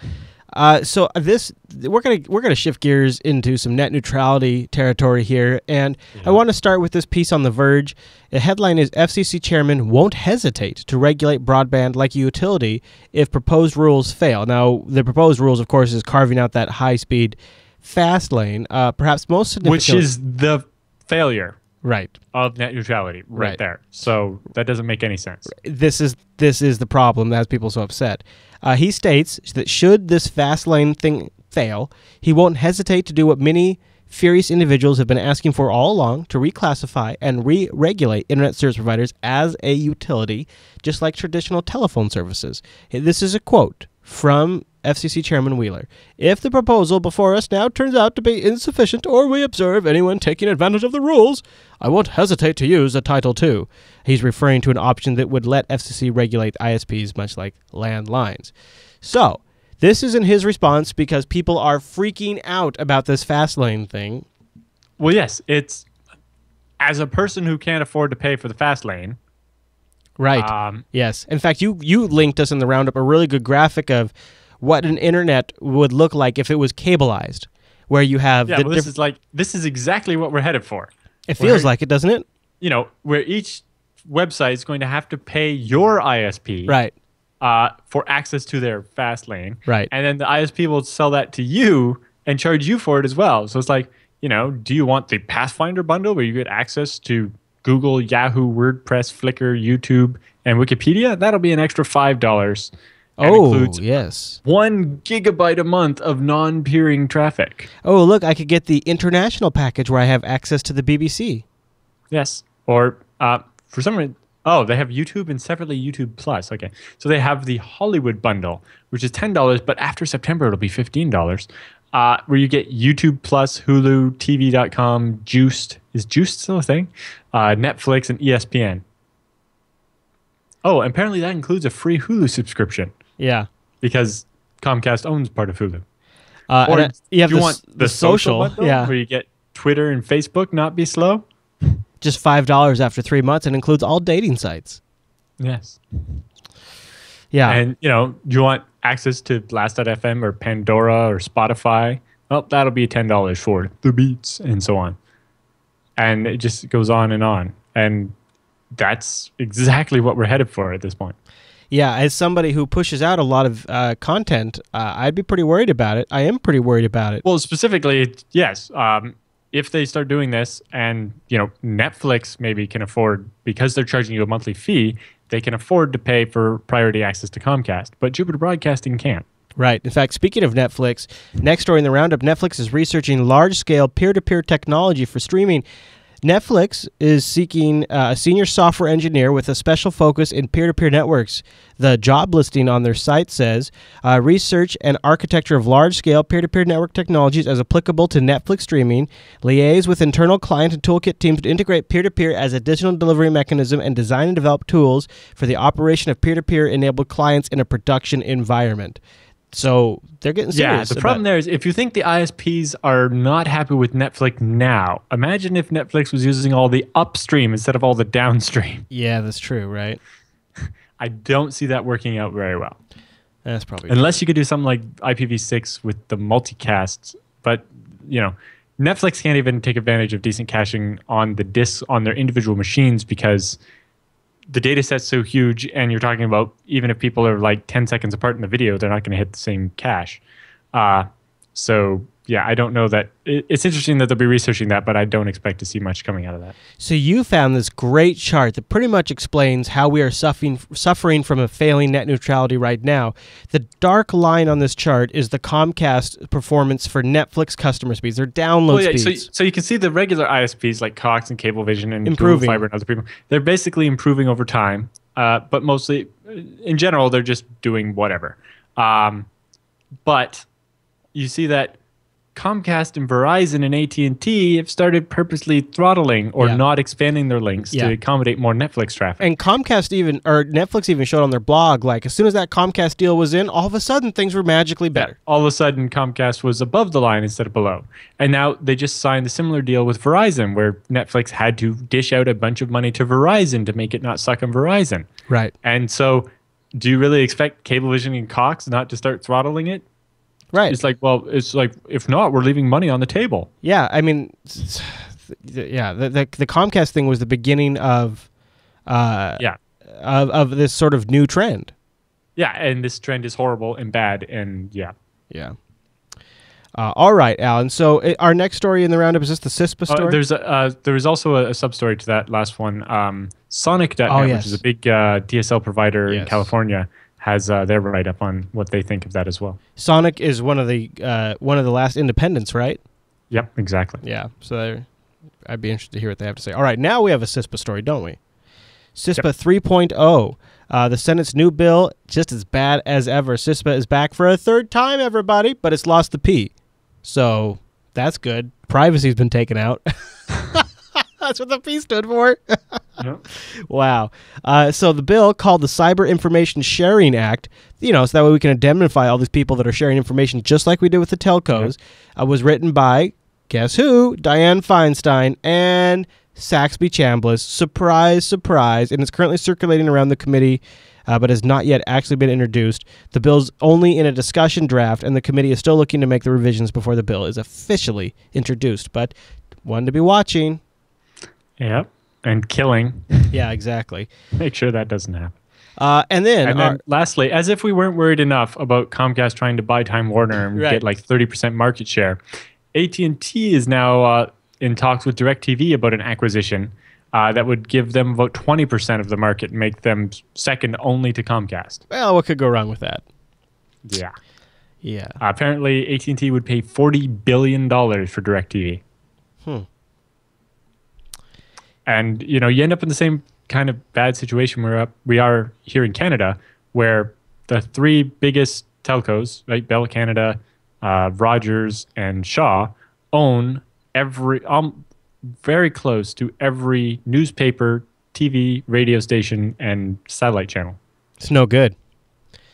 So we're gonna shift gears into some net neutrality territory here, and I want to start with this piece on The Verge. The headline is FCC chairman won't hesitate to regulate broadband like a utility if proposed rules fail. Now, the proposed rules, of course, is carving out that high-speed fast lane. Perhaps most significant, which is the failure. Right. Of net neutrality right there. So that doesn't make any sense. This is the problem that has people so upset. He states that should this fast lane thing fail, he won't hesitate to do what many furious individuals have been asking for all along, to reclassify and re-regulate internet service providers as a utility, just like traditional telephone services. This is a quote from FCC Chairman Wheeler. If the proposal before us now turns out to be insufficient or we observe anyone taking advantage of the rules, I won't hesitate to use a Title II. He's referring to an option that would let FCC regulate ISPs much like landlines. So, this is in his response because people are freaking out about this fast lane thing. Well, yes, it's as a person who can't afford to pay for the fast lane. Right. Yes. In fact, you linked us in the roundup a really good graphic of what an internet would look like if it was cableized, where you have this is exactly what we're headed for. It feels like it, doesn't it? You know, where each website is going to have to pay your ISP, right, for access to their fast lane, right, and then the ISP will sell that to you and charge you for it as well. So it's like, you know, do you want the Pathfinder bundle where you get access to Google, Yahoo, WordPress, Flickr, YouTube, and Wikipedia? That'll be an extra $5. Includes yes, 1 gigabyte a month of non-peering traffic. Oh, look, I could get the international package where I have access to the BBC. Yes, or for some reason, they have YouTube and separately YouTube Plus. Okay, so they have the Hollywood bundle, which is $10, but after September it'll be $15. Where you get YouTube Plus, Hulu, TV.com, Juiced. Is Juiced still a thing? Netflix and ESPN. Oh, apparently that includes a free Hulu subscription. Yeah. Because Comcast owns part of Hulu. Or you want the social bundle, yeah, where you get Twitter and Facebook not be slow? Just $5 after 3 months and includes all dating sites. Yes. Yeah. And, you know, do you want access to Last.fm or Pandora or Spotify? Well, that'll be $10 for the beats and so on. And it just goes on. And that's exactly what we're headed for at this point. Yeah, as somebody who pushes out a lot of content, I'd be pretty worried about it. I am pretty worried about it. Well, specifically, yes. If they start doing this and, you know, Netflix maybe can afford, because they're charging you a monthly fee, they can afford to pay for priority access to Comcast, but Jupiter Broadcasting can't. Right. In fact, speaking of Netflix, next story in the roundup, Netflix is researching large-scale peer-to-peer technology for streaming. Netflix is seeking a senior software engineer with a special focus in peer-to-peer networks. The job listing on their site says, research and architecture of large-scale peer-to-peer network technologies as applicable to Netflix streaming, liaise with internal client and toolkit teams to integrate peer-to-peer as a digital delivery mechanism, and design and develop tools for the operation of peer-to-peer enabled clients in a production environment. So they're getting serious. Yeah, the problem there is if you think the ISPs are not happy with Netflix now, imagine if Netflix was using all the upstream instead of all the downstream. Yeah, that's true, right? I don't see that working out very well. That's probably unless you could do something like IPv6 with the multicast. But, you know, Netflix can't even take advantage of decent caching on the disks on their individual machines because the data set's so huge, and you're talking about even if people are like 10 seconds apart in the video, they're not going to hit the same cache. So, yeah, I don't know that. It's interesting that they'll be researching that, but I don't expect to see much coming out of that. So you found this great chart that pretty much explains how we are suffering from a failing net neutrality right now. The dark line on this chart is the Comcast performance for Netflix customer speeds, their download speeds. So you can see the regular ISPs like Cox and Cablevision and improving. Google Fiber and other people. They're basically improving over time, but mostly, in general, they're just doing whatever. But you see that Comcast and Verizon and AT&T have started purposely throttling or not expanding their links to accommodate more Netflix traffic. And Netflix even showed on their blog, like as soon as that Comcast deal was in, all of a sudden things were magically better. Yeah, all of a sudden Comcast was above the line instead of below. And now they just signed a similar deal with Verizon where Netflix had to dish out a bunch of money to Verizon to make it not suck on Verizon. Right. And so do you really expect Cablevision and Cox not to start throttling it? Right. It's like, if not, we're leaving money on the table. Yeah, I mean, the Comcast thing was the beginning of of this sort of new trend. Yeah, and this trend is horrible and bad, and yeah. All right, Alan. So our next story in the roundup is this the CISPA story? There is also a sub story to that last one. Sonic.net, which is a big DSL provider in California, has their write-up on what they think of that as well. Sonic is one of the last independents, right? Yep, exactly. Yeah, so I'd be interested to hear what they have to say. All right, now we have a CISPA story, don't we? CISPA 3.0. The Senate's new bill, just as bad as ever. CISPA is back for a third time, everybody, but it's lost the P. So that's good. Privacy's been taken out. That's what the P stood for. Yep. Wow. So the bill, called the Cyber Information Sharing Act, so that way we can indemnify all these people that are sharing information just like we did with the telcos, was written by, guess who? Dianne Feinstein and Saxby Chambliss. Surprise, surprise. And it's currently circulating around the committee, but has not yet actually been introduced. The bill's only in a discussion draft, and the committee is still looking to make the revisions before the bill is officially introduced. But one to be watching. Yep. And killing. Yeah, exactly. Make sure that doesn't happen. And then lastly, as if we weren't worried enough about Comcast trying to buy Time Warner and get like 30% market share, AT&T is now in talks with DirecTV about an acquisition that would give them about 20% of the market and make them second only to Comcast. Well, what could go wrong with that? Yeah. Yeah. Apparently, AT&T would pay $40 billion for DirecTV. And, you end up in the same kind of bad situation where we are here in Canada, where the three biggest telcos, right, Bell Canada, Rogers, and Shaw, own very close to every newspaper, TV, radio station, and satellite channel. It's no good.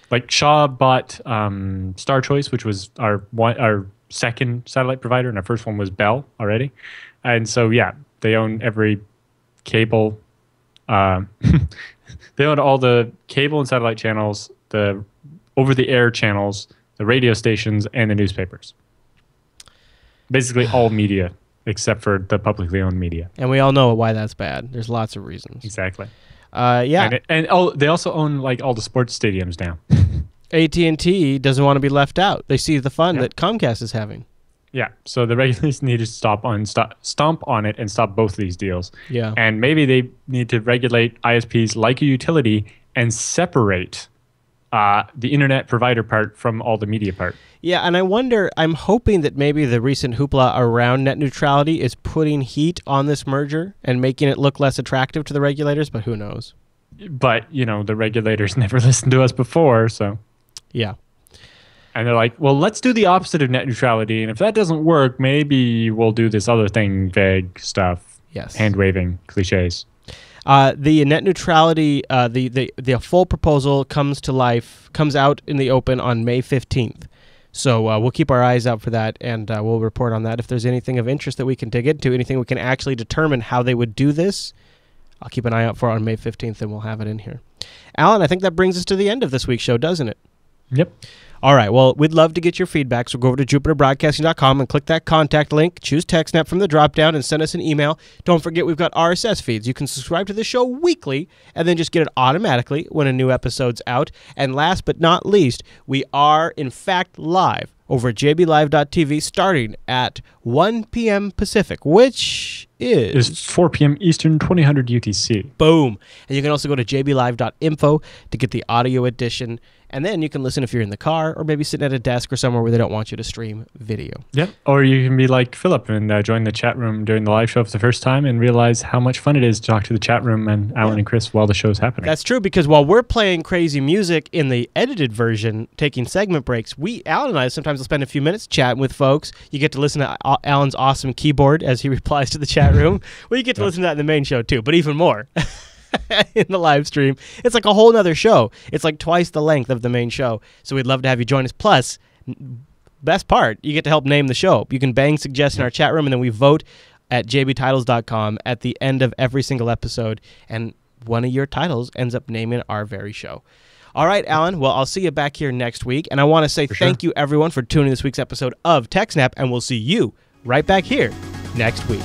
Like Shaw bought Star Choice, which was our second satellite provider, and our first one was Bell already. And so, yeah, they own every cable. They own all the cable and satellite channels, the over-the-air channels, the radio stations, and the newspapers. Basically all media, except for the publicly owned media. And we all know why that's bad. There's lots of reasons. Exactly. Yeah. And they also own like all the sports stadiums now. AT&T doesn't want to be left out. They see the fun that Comcast is having. Yeah, so the regulators need to stomp on it and stop both of these deals. Yeah. And maybe they need to regulate ISPs like a utility and separate the internet provider part from all the media part. Yeah, and I'm hoping that maybe the recent hoopla around net neutrality is putting heat on this merger and making it look less attractive to the regulators, but who knows? But, the regulators never listened to us before, so. Yeah. And they're like, well, let's do the opposite of net neutrality. And if that doesn't work, maybe we'll do this other thing, vague stuff. Yes. Hand-waving cliches. The net neutrality, the full proposal comes out in the open on May 15th. So we'll keep our eyes out for that, and we'll report on that. If there's anything of interest that we can dig into, anything we can actually determine how they would do this, I'll keep an eye out for on May 15th, and we'll have it in here. Alan, I think that brings us to the end of this week's show, doesn't it? Yep. All right, well, we'd love to get your feedback, so go over to jupiterbroadcasting.com and click that contact link, choose TechSNAP from the drop-down, and send us an email. Don't forget we've got RSS feeds. You can subscribe to the show weekly and then just get it automatically when a new episode's out. And last but not least, we are, in fact, live over at jblive.tv starting at 1 p.m. Pacific, which is... It's 4 p.m. Eastern, 2000 UTC. Boom. And you can also go to jblive.info to get the audio edition. And then you can listen if you're in the car or maybe sitting at a desk or somewhere where they don't want you to stream video. Yeah, or you can be like Philip and join the chat room during the live show for the first time and realize how much fun it is to talk to the chat room and Alan and Chris while the show's happening. That's true, because while we're playing crazy music in the edited version, taking segment breaks, Alan and I sometimes will spend a few minutes chatting with folks. You get to listen to Alan's awesome keyboard as he replies to the chat room. Well, you get to listen to that in the main show too, but even more. In the live stream. It's like a whole nother show. It's like twice the length of the main show. So we'd love to have you join us. Plus, best part, you get to help name the show. You can bang suggestions in our chat room, and then we vote at jbtitles.com at the end of every single episode, and one of your titles ends up naming our very show. All right, Alan. Well, I'll see you back here next week, and I want to say thank you, everyone, for tuning in this week's episode of TechSNAP, and we'll see you right back here next week.